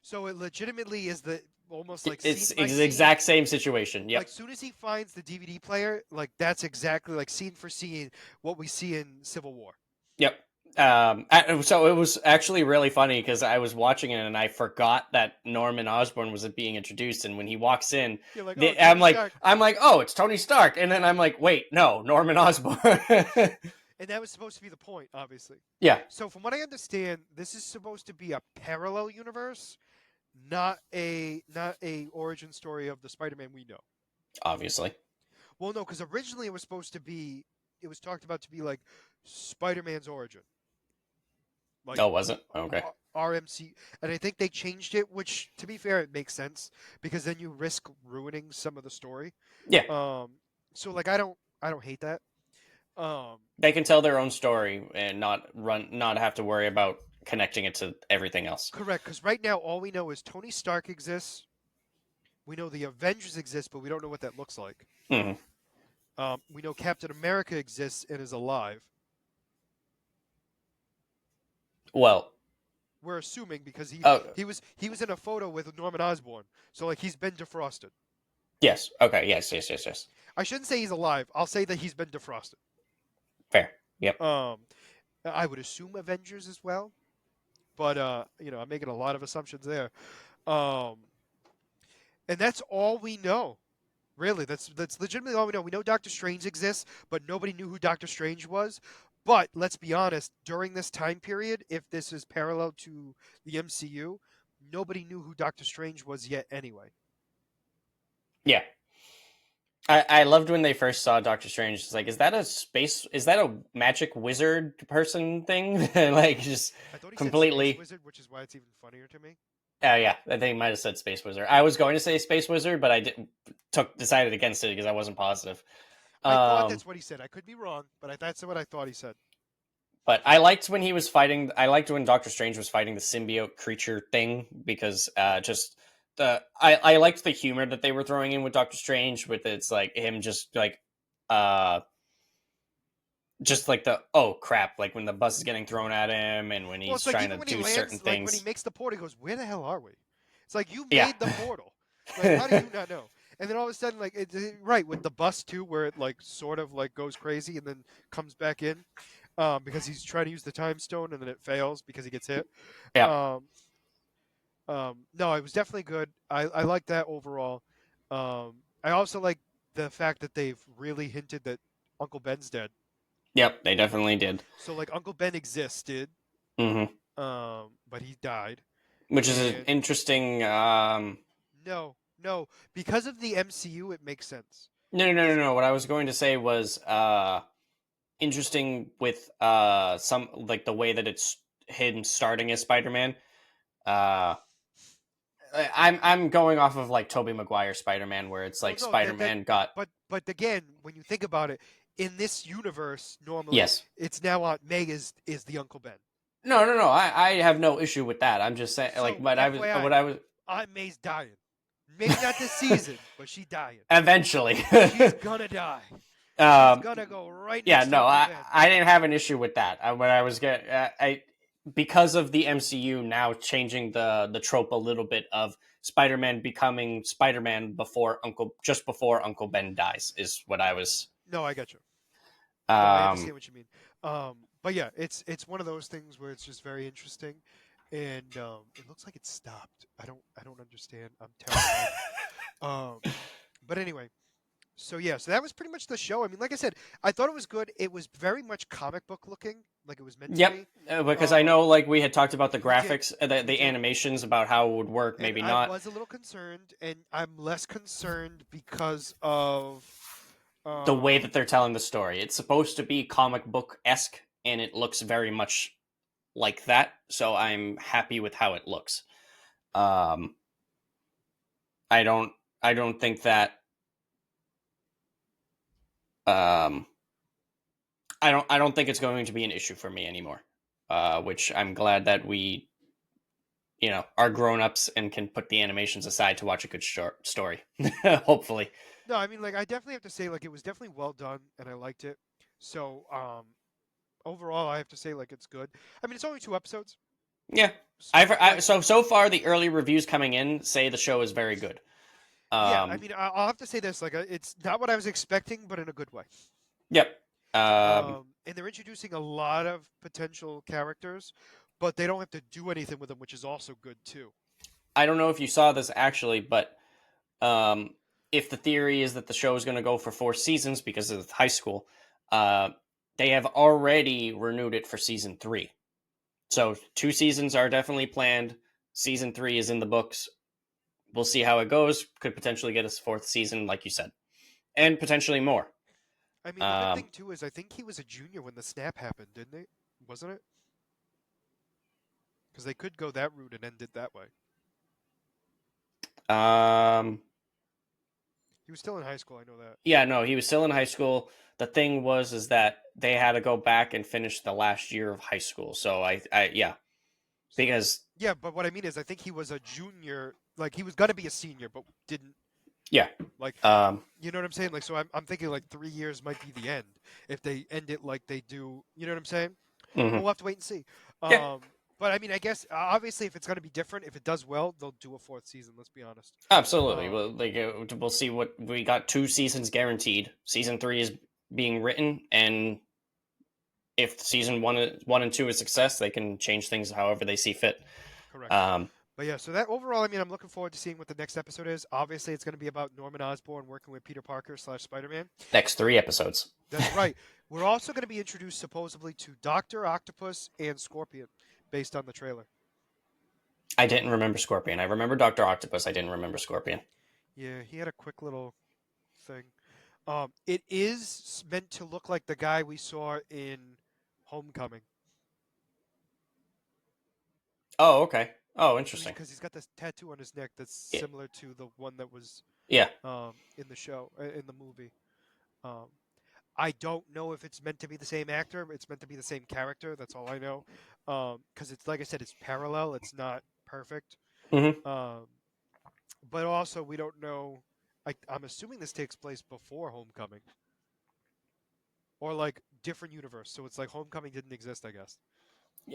S1: So it legitimately is the almost like scene by
S2: it's the
S1: scene.
S2: exact same situation. Yep,
S1: Like soon as he finds the DVD player, like that's exactly like scene for scene what we see in Civil War.
S2: yep. So it was actually really funny because I was watching it and I forgot that Norman Osborn was being introduced, and when he walks in,
S1: You're like, oh, Tony Stark,
S2: I'm like, oh, it's Tony Stark, and then I'm like, wait, no, Norman Osborn.
S1: and that was supposed to be the point, obviously.
S2: Yeah,
S1: So from what I understand, this is supposed to be a parallel universe, not a origin story of the Spider-Man we know.
S2: obviously.
S1: Well, no, because originally it was talked about to be like Spider-Man's origin, like
S2: Oh, was it? Okay.
S1: RMC, and I think they changed it, which to be fair, it makes sense because then you risk ruining some of the story.
S2: Yeah,
S1: Um, so like I don't hate that. Um,
S2: they can tell their own story and not have to worry about connecting it to everything else.
S1: Correct, because right now all we know is Tony Stark exists. We know the Avengers exist, but we don't know what that looks like.
S2: Hmm.
S1: We know Captain America exists and is alive.
S2: Well,
S1: We're assuming because he
S2: uh,
S1: he was he was in a photo with Norman Osborn, so like he's been defrosted.
S2: yes. Okay. Yes. Yes. Yes. Yes.
S1: I shouldn't say he's alive. I'll say that he's been defrosted.
S2: Fair. Yep.
S1: Um, I would assume Avengers as well, but I'm making a lot of assumptions there. Um, and that's all we know. Really, that's legitimately all we know. We know Doctor Strange exists, but nobody knew who Doctor Strange was. But let's be honest, during this time period, if this is parallel to the MCU, nobody knew who Doctor Strange was yet anyway.
S2: Yeah. I loved when they first saw Doctor Strange. It's like, is that a space? Is that a magic wizard person thing? Like, just
S1: I thought he said Space
S2: completely.
S1: Wizard, which is why it's even funnier to me.
S2: Oh yeah, I think he might have said space wizard. I was going to say space wizard, but I decided against it because I wasn't positive.
S1: I thought
S2: Um,
S1: that's what he said. I could be wrong, but that's what I thought he said.
S2: but I liked when he was fighting. I liked when Doctor Strange was fighting the symbiote creature thing because just I liked the humor that they were throwing in with Doctor Strange with it's like him uh just like the oh crap like when the bus is getting thrown at him and when
S1: Well,
S2: he's
S1: it's like
S2: trying
S1: even
S2: to
S1: when he
S2: do certain
S1: lands, like when he
S2: things.
S1: makes the port, he goes, "Where the hell are we?" It's like you
S2: Yeah.
S1: made the portal. Like, how do you not know? And then all of a sudden, like, right with the bus too, where it like sort of like goes crazy and then comes back in, because he's trying to use the time stone and then it fails because he gets hit.
S2: Yeah.
S1: Um, no, it was definitely good. I like that overall. I also like the fact that they've really hinted that Uncle Ben's dead.
S2: Yep. They definitely did.
S1: So like Uncle Ben existed,
S2: Hmm.
S1: but he died.
S2: Which is an
S1: And
S2: interesting.
S1: no, no, because of the MCU, it makes sense.
S2: No, no, no, no,
S1: Because
S2: no. What I was going to say was interesting with some like the way that it's him starting as Spider-Man. Uh, I'm going off of like Tobey Maguire Spider-Man, where it's
S1: well,
S2: like
S1: no, that
S2: Spider-Man got
S1: but again, when you think about it, in this universe, normally
S2: yes.
S1: it's now Aunt May is the Uncle Ben.
S2: No, no, no. I have no issue with that. I'm just saying like
S1: So FYI,
S2: what I was
S1: Aunt May's dying. Maybe not this season, but she dying.
S2: eventually.
S1: She's gonna die. She's
S2: um,
S1: gonna go right
S2: yeah,
S1: next to
S2: no,
S1: Uncle Ben.
S2: I didn't have an issue with that. What I was getting, I because of the MCU now changing the trope a little bit of Spider-Man becoming Spider-Man before Uncle Ben dies is what I was.
S1: No, I get you. No, I
S2: Um,
S1: understand what you mean. But yeah, it's one of those things where it's just very interesting, and it looks like it stopped. I don't understand. I'm terrified. Um, but anyway, so yeah, so that was pretty much the show. I mean, like I said, I thought it was good. It was very much comic book looking, like it was meant to
S2: yep,
S1: be.
S2: because I
S1: Um,
S2: know like we had talked about the
S1: we did,
S2: graphics,
S1: we
S2: the
S1: did,
S2: animations about how it would work,
S1: and
S2: maybe
S1: I
S2: not.
S1: was a little concerned, and I'm less concerned because of
S2: The way
S1: um,
S2: that they're telling the story, it's supposed to be comic book esque, and it looks very much like that. So I'm happy with how it looks. Um, I don't I don't think that um I don't think it's going to be an issue for me anymore. Which I'm glad that we are grown ups and can put the animations aside to watch a good short story. Hopefully,
S1: no, I mean, like I definitely have to say, like it was definitely well done, and I liked it. So overall, I have to say like it's good. I mean, it's only 2 episodes,
S2: yeah.
S1: so like
S2: So far the early reviews coming in say the show is very good.
S1: yeah. I
S2: Um,
S1: mean, I'll have to say this, like it's not what I was expecting, but in a good way.
S2: yep. Um,
S1: And they're introducing a lot of potential characters, but they don't have to do anything with them, which is also good too.
S2: I don't know if you saw this actually, but um, if the theory is that the show is going to go for 4 seasons because of high school, uh, they have already renewed it for season 3. So 2 seasons are definitely planned. Season 3 is in the books. We'll see how it goes. Could potentially get us fourth season, like you said, and potentially more.
S1: I mean, the good
S2: Um,
S1: thing too is I think he was a junior when the snap happened, didn't it? Wasn't it? because they could go that route and end it that way.
S2: Um,
S1: He was still in high school. I know that.
S2: yeah, no, he was still in high school. The thing was, is that they had to go back and finish the last year of high school. So yeah,
S1: So
S2: because
S1: yeah, but what I mean is, I think he was a junior. Like he was gonna be a senior, but didn't
S2: yeah,
S1: like.
S2: um,
S1: You know what I'm saying? Like, so I'm thinking like 3 years might be the end if they end it like they do. You know what I'm saying? But
S2: mhm.
S1: we'll have to wait and see.
S2: Yeah,
S1: Um, but I mean, I guess obviously if it's gonna be different, if it does well, they'll do a fourth season. Let's be honest.
S2: absolutely.
S1: Um,
S2: Well, like we'll see what we got. 2 seasons guaranteed. Season 3 is being written, and if season one and two is success, they can change things however they see fit.
S1: correct.
S2: Um,
S1: But yeah, so that overall, I mean, I'm looking forward to seeing what the next episode is. Obviously, it's going to be about Norman Osborn working with Peter Parker slash Spider-Man.
S2: next 3 episodes.
S1: That's right. We're also going to be introduced supposedly to Doctor Octopus and Scorpion, based on the trailer.
S2: I didn't remember Scorpion. I remember Doctor Octopus. I didn't remember Scorpion.
S1: Yeah, he had a quick little thing. It is meant to look like the guy we saw in Homecoming.
S2: Oh, okay. Oh, interesting.
S1: Because he's got this tattoo on his neck that's
S2: Yeah,
S1: similar to the one that was
S2: yeah.
S1: in the show, in the movie. Um, I don't know if it's meant to be the same actor. It's meant to be the same character. That's all I know. Because it's like I said, it's parallel. It's not perfect.
S2: Mm-hmm.
S1: Um, but also we don't know. I'm assuming this takes place before Homecoming, or like different universe. So it's like Homecoming didn't exist, I guess.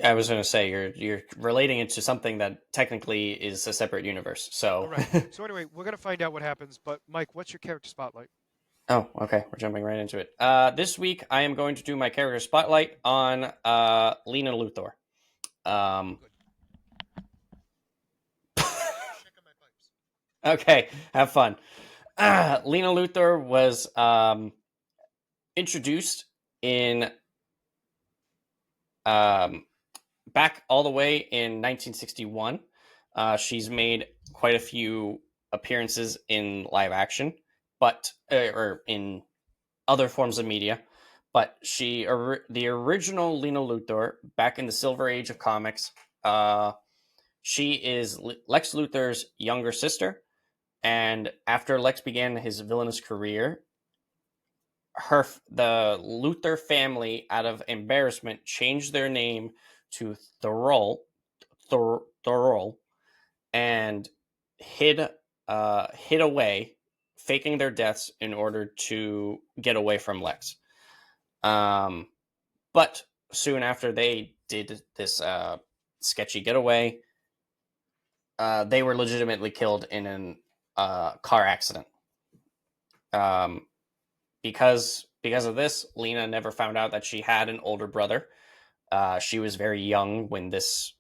S2: I was going to say you're relating it to something that technically is a separate universe. So,
S1: Correct. So anyway, we're gonna find out what happens. But Mike, what's your character spotlight?
S2: oh, okay. We're jumping right into it. This week I am going to do my character spotlight on Lena Luthor. Um,
S1: Good. Checking my pipes.
S2: okay, have fun. Lena Luthor was introduced in um, back all the way in 1961. She's made quite a few appearances in live action, but or in other forms of media. But the original Lena Luthor, back in the Silver Age of comics, uh, she is Lex Luthor's younger sister. And after Lex began his villainous career, the Luthor family, out of embarrassment, changed their name to Thorol, and hid away, faking their deaths in order to get away from Lex. Um, but soon after they did this sketchy getaway, they were legitimately killed in an car accident. Um, because of this, Lena never found out that she had an older brother. She was very young when this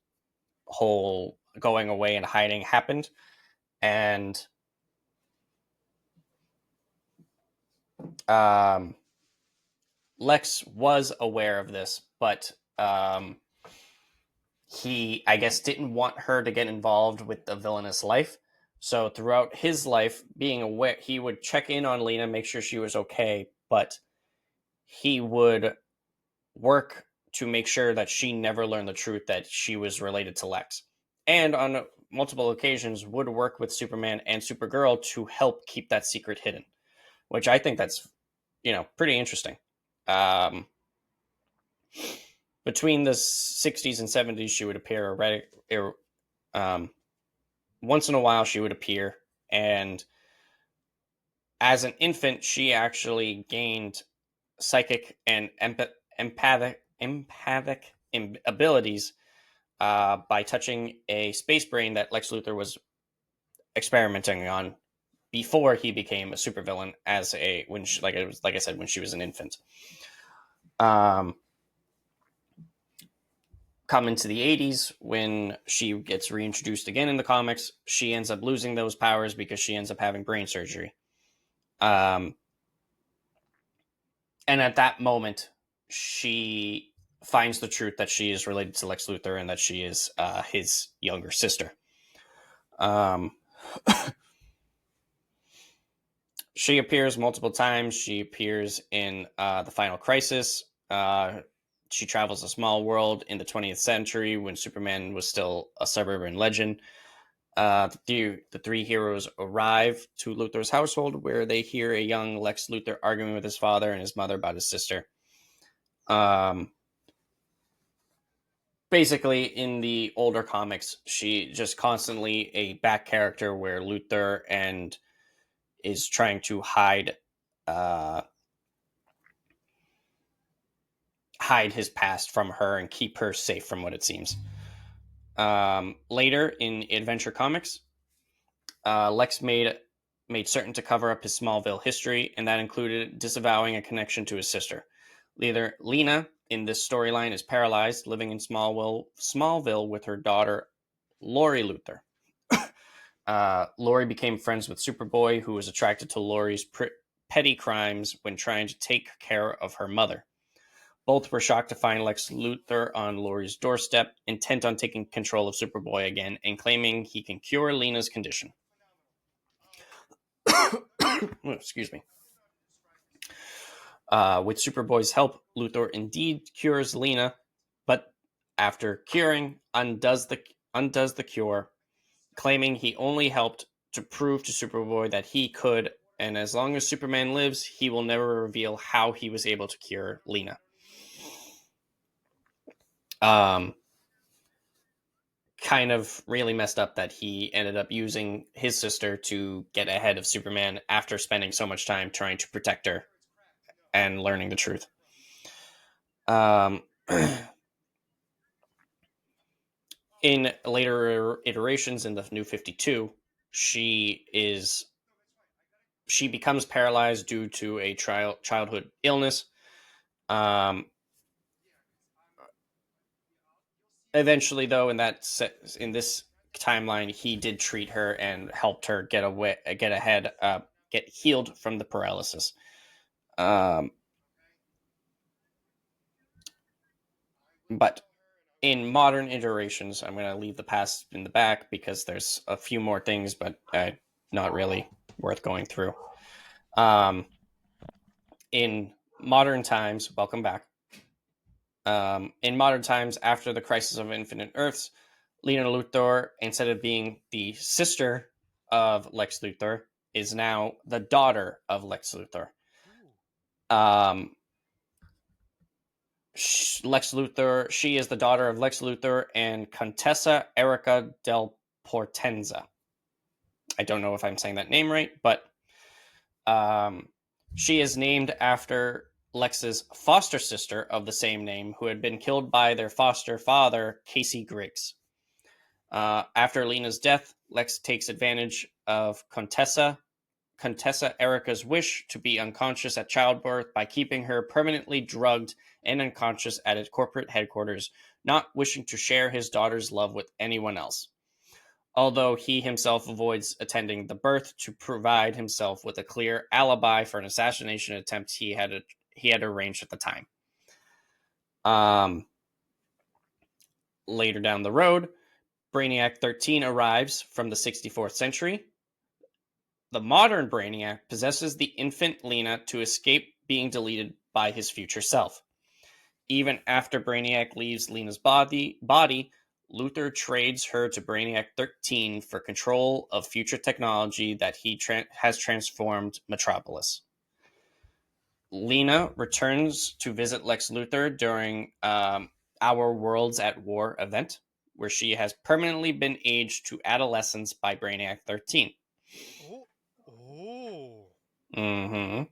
S2: whole going away and hiding happened, and um, Lex was aware of this, but he, I guess, didn't want her to get involved with the villainous life. So throughout his life, being aware, he would check in on Lena, make sure she was okay, but he would work to make sure that she never learned the truth that she was related to Lex. And on multiple occasions would work with Superman and Supergirl to help keep that secret hidden, which I think that's, pretty interesting. Um, Between the 60s and 70s, she would appear um, once in a while. She would appear, and as an infant, she actually gained psychic and empathic abilities by touching a space brain that Lex Luthor was experimenting on before he became a supervillain as a when she, like I said, when she was an infant. Um, Come into the 80s, when she gets reintroduced again in the comics, she ends up losing those powers because she ends up having brain surgery. Um, and at that moment, she finds the truth that she is related to Lex Luthor and that she is his younger sister. Um, she appears multiple times. She appears in the Final Crisis she travels a small world in the 20th century when Superman was still a suburban legend. The three heroes arrive to Luthor's household, where they hear a young Lex Luthor arguing with his father and his mother about his sister. Basically, in the older comics, she just constantly a back character where Luthor and is trying to hide his past from her and keep her safe from what it seems. Later in Adventure Comics, Lex made certain to cover up his Smallville history, and that included disavowing a connection to his sister. Lena in this storyline is paralyzed, living in Smallville with her daughter, Lori Luthor. Lori became friends with Superboy, who was attracted to Lori's petty crimes when trying to take care of her mother. Both were shocked to find Lex Luthor on Lori's doorstep, intent on taking control of Superboy again and claiming he can cure Lena's condition. Excuse me. With Superboy's help, Luthor indeed cures Lena, but after curing, undoes the cure, claiming he only helped to prove to Superboy that he could, and as long as Superman lives, he will never reveal how he was able to cure Lena. Kind of really messed up that he ended up using his sister to get ahead of Superman after spending so much time trying to protect her and learning the truth. In later iterations in the New 52, she becomes paralyzed due to a childhood illness. Eventually, though, in this timeline, he did treat her and helped her get healed from the paralysis. But in modern iterations, I'm going to leave the past in the back because there's a few more things, but not really worth going through. In modern times, welcome back. In modern times, after the Crisis of Infinite Earths, Lena Luthor, instead of being the sister of Lex Luthor, is now the daughter of Lex Luthor. Lex Luthor, she is the daughter of Lex Luthor and Contessa Erica del Portenza. I don't know if I'm saying that name right, but she is named after Lex's foster sister of the same name, who had been killed by their foster father, Casey Griggs. After Lena's death, Lex takes advantage of Contessa Erica's wish to be unconscious at childbirth by keeping her permanently drugged and unconscious at his corporate headquarters, not wishing to share his daughter's love with anyone else. Although he himself avoids attending the birth to provide himself with a clear alibi for an assassination attempt he had arranged at the time. Later down the road, Brainiac 13 arrives from the 64th century. The modern Brainiac possesses the infant Lena to escape being deleted by his future self. Even after Brainiac leaves Lena's body, Luthor trades her to Brainiac 13 for control of future technology that he has transformed Metropolis. Lena returns to visit Lex Luthor during Our Worlds at War event, where she has permanently been aged to adolescence by Brainiac 13. Mm-hmm.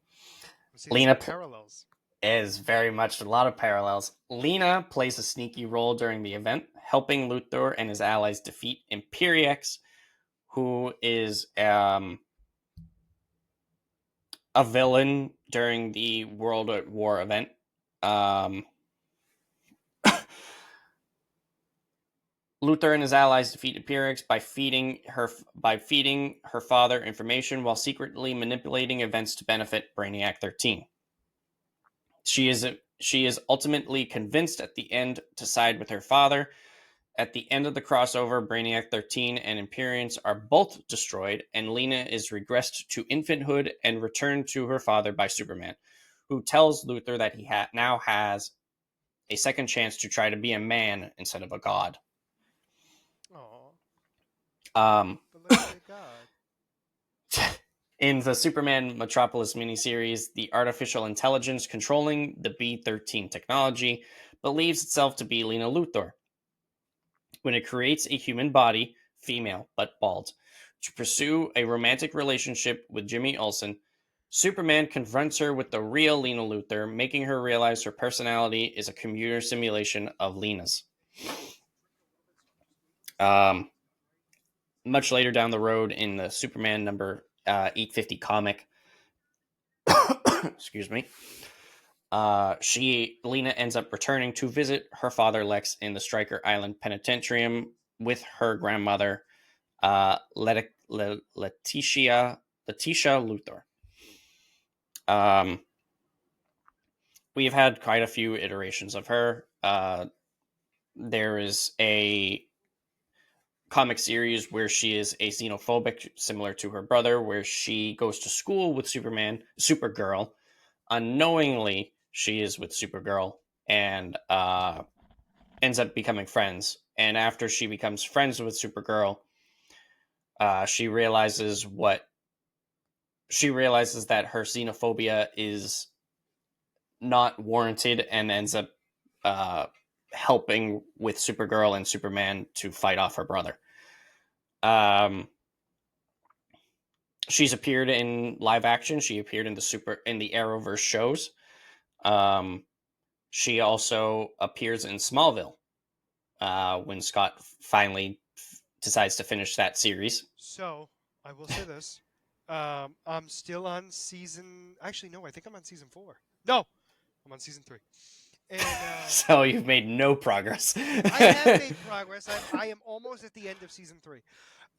S1: Lena parallels.
S2: Is very much a lot of parallels. Lena plays a sneaky role during the event, helping Luthor and his allies defeat Imperiex, who is a villain during the World at War event. Luthor and his allies defeat Imperiex by feeding her father information while secretly manipulating events to benefit Brainiac 13. She is ultimately convinced at the end to side with her father. At the end of the crossover, Brainiac 13 and Imperience are both destroyed, and Lena is regressed to infanthood and returned to her father by Superman, who tells Luthor that he now has a second chance to try to be a man instead of a god.
S1: Aw,
S2: Um,
S1: but let me be a god.
S2: in the Superman Metropolis miniseries, the artificial intelligence controlling the B-13 technology believes itself to be Lena Luthor. When it creates a human body, female but bald, to pursue a romantic relationship with Jimmy Olsen, Superman confronts her with the real Lena Luthor, making her realize her personality is a computer simulation of Lena's. Um, Much later down the road in the Superman number 850 comic, excuse me, Lena ends up returning to visit her father Lex in the Stryker Island Penitentiary with her grandmother Letitia Luthor. Um, we've had quite a few iterations of her. There is a comic series where she is a xenophobic, similar to her brother, where she goes to school with Supergirl. Unknowingly, she is with Supergirl and ends up becoming friends. And after she becomes friends with Supergirl, she realizes that her xenophobia is not warranted and ends up uh, helping with Supergirl and Superman to fight off her brother. Um, she's appeared in live action. She appeared in the Arrowverse shows. Um, she also appears in Smallville when Scott finally decides to finish that series.
S1: So I will say this: I'm still on season. Actually, no, I think I'm on season 4. No, I'm on season 3. And
S2: So you've made no progress.
S1: I have made progress. I am almost at the end of season 3.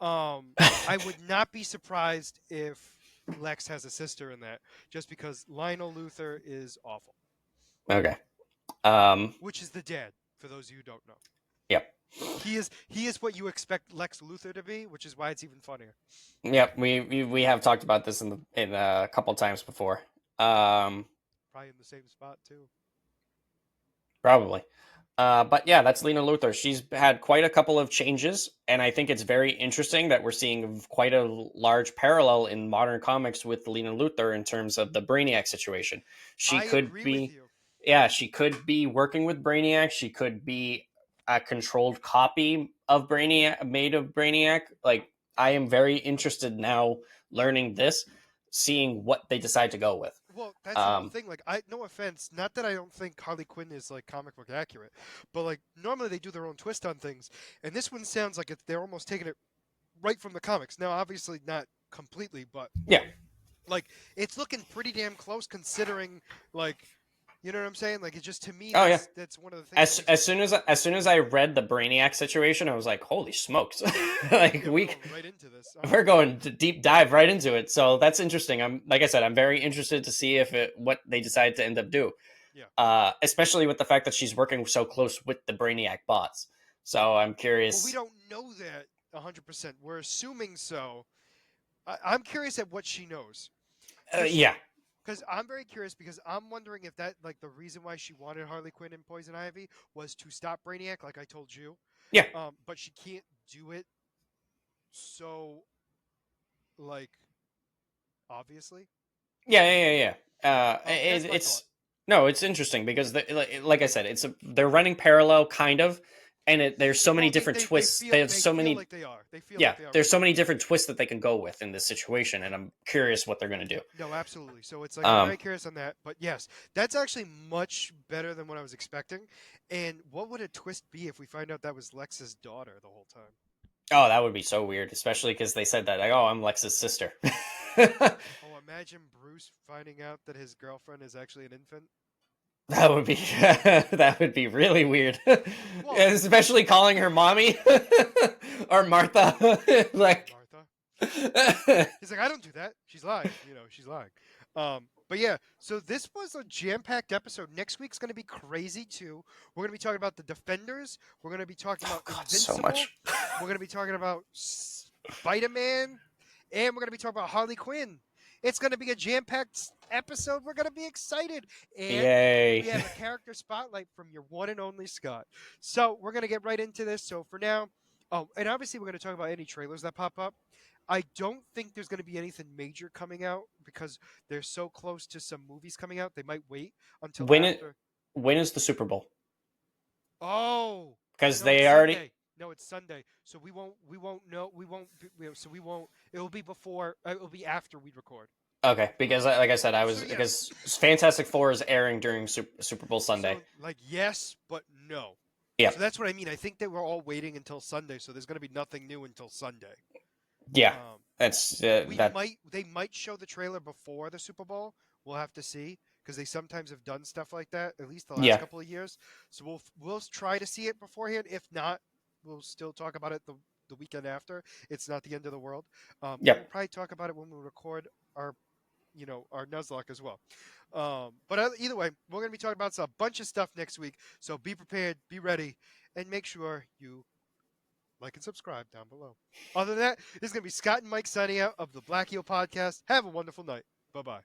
S1: I would not be surprised if Lex has a sister in that, just because Lionel Luthor is awful,
S2: Okay. Um,
S1: which is the dad. For those of you who don't know,
S2: yep.
S1: he is what you expect Lex Luthor to be, which is why it's even funnier.
S2: Yep. We have talked about this in a couple times before. Um,
S1: Probably in the same spot too.
S2: Probably. But yeah, that's Lena Luthor. She's had quite a couple of changes, and I think it's very interesting that we're seeing quite a large parallel in modern comics with Lena Luthor in terms of the Brainiac situation. She
S1: I
S2: could
S1: agree with
S2: be,
S1: you.
S2: yeah, she could be working with Brainiac. She could be a controlled copy of Brainiac, made of Brainiac. Like, I am very interested now learning this, seeing what they decide to go with.
S1: Well, that's the whole
S2: Um,
S1: thing. Like, no offense, not that I don't think Harley Quinn is like comic book accurate, but like normally they do their own twist on things, and this one sounds like they're almost taking it right from the comics. Now, obviously not completely, but
S2: yeah.
S1: like it's looking pretty damn close considering, like, you know what I'm saying? Like, it just to me
S2: Oh yeah.
S1: that's one of the things that
S2: as
S1: makes
S2: as
S1: it.
S2: soon as I read the Brainiac situation, I was like, "Holy smokes!" Like
S1: Yeah, we're going right into this.
S2: we're going to deep dive right into it. So that's interesting. I'm like I said, I'm very interested to see if what they decide to end up do.
S1: Yeah.
S2: Especially with the fact that she's working so close with the Brainiac bots. So I'm
S1: Well, we
S2: curious.
S1: don't know that 100%. We're assuming so. I'm curious at what she knows. Just
S2: Yeah,
S1: because I'm very curious, because I'm wondering if that, like, the reason why she wanted Harley Quinn and Poison Ivy was to stop Brainiac, like I told you.
S2: yeah,
S1: But she can't do it so, like, obviously.
S2: yeah.
S1: That's my thought.
S2: It's no, it's interesting because like I said, they're running parallel kind of, and there's so many
S1: Well,
S2: different twists. They have
S1: they
S2: so
S1: feel
S2: many
S1: like they are. They feel
S2: yeah,
S1: like they are
S2: there's
S1: right
S2: so
S1: now.
S2: many different twists that they can go with in this situation, and I'm curious what they're going to do.
S1: No, absolutely. So it's like I'm
S2: Um,
S1: very curious on that. But yes, that's actually much better than what I was expecting. And what would a twist be if we find out that was Lex's daughter the whole time?
S2: oh, that would be so weird, especially because they said that, like, oh, I'm Lex's sister. That
S1: Oh, imagine Bruce finding out that his girlfriend is actually an infant.
S2: would be that would be really weird,
S1: Well,
S2: especially calling her mommy or Martha. Like,
S1: Martha. He's like, I don't do that. She's lying. She's lying. But yeah, so this was a jam-packed episode. Next week's going to be crazy too. We're going to be talking about the Defenders. We're going to be talking
S2: oh
S1: about
S2: god, so
S1: Invincible.
S2: much.
S1: We're going to be talking about Spider-Man, and we're going to be talking about Harley Quinn. It's going to be a jam-packed episode. We're going to be excited, and we
S2: Yay.
S1: have a character spotlight from your one and only Scott. So we're going to get right into this. So for now, oh, and obviously we're going to talk about any trailers that pop up. I don't think there's going to be anything major coming out because they're so close to some movies coming out. They might wait until
S2: when it
S1: after.
S2: when is the Super Bowl?
S1: Oh,
S2: Because
S1: no, it's
S2: they already
S1: Sunday. No, it's Sunday. So we won't know we won't be, so we won't it'll be before it'll be after we record.
S2: okay. Because like I said, I
S1: So
S2: was
S1: yes.
S2: because Fantastic Four is airing during Super Bowl Sunday.
S1: So like yes, but no.
S2: Yeah,
S1: So that's what I mean. I think they were all waiting until Sunday, so there's going to be nothing new until Sunday.
S2: yeah.
S1: Um
S2: That's
S1: we
S2: that.
S1: might they might show the trailer before the Super Bowl. We'll have to see because they sometimes have done stuff like that at least the last
S2: Yeah,
S1: couple of years. So we'll try to see it beforehand. If not, we'll still talk about it the weekend after. It's not the end of the world. And we'll
S2: yep,
S1: probably talk about it when we record our our Nuzlocke as well. But either way, we're going to be talking about a bunch of stuff next week. So be prepared, be ready, and make sure you like and subscribe down below. Other than that, this is going to be Scott and Mike signing out of the Black Eel Podcast. Have a wonderful night. Bye bye.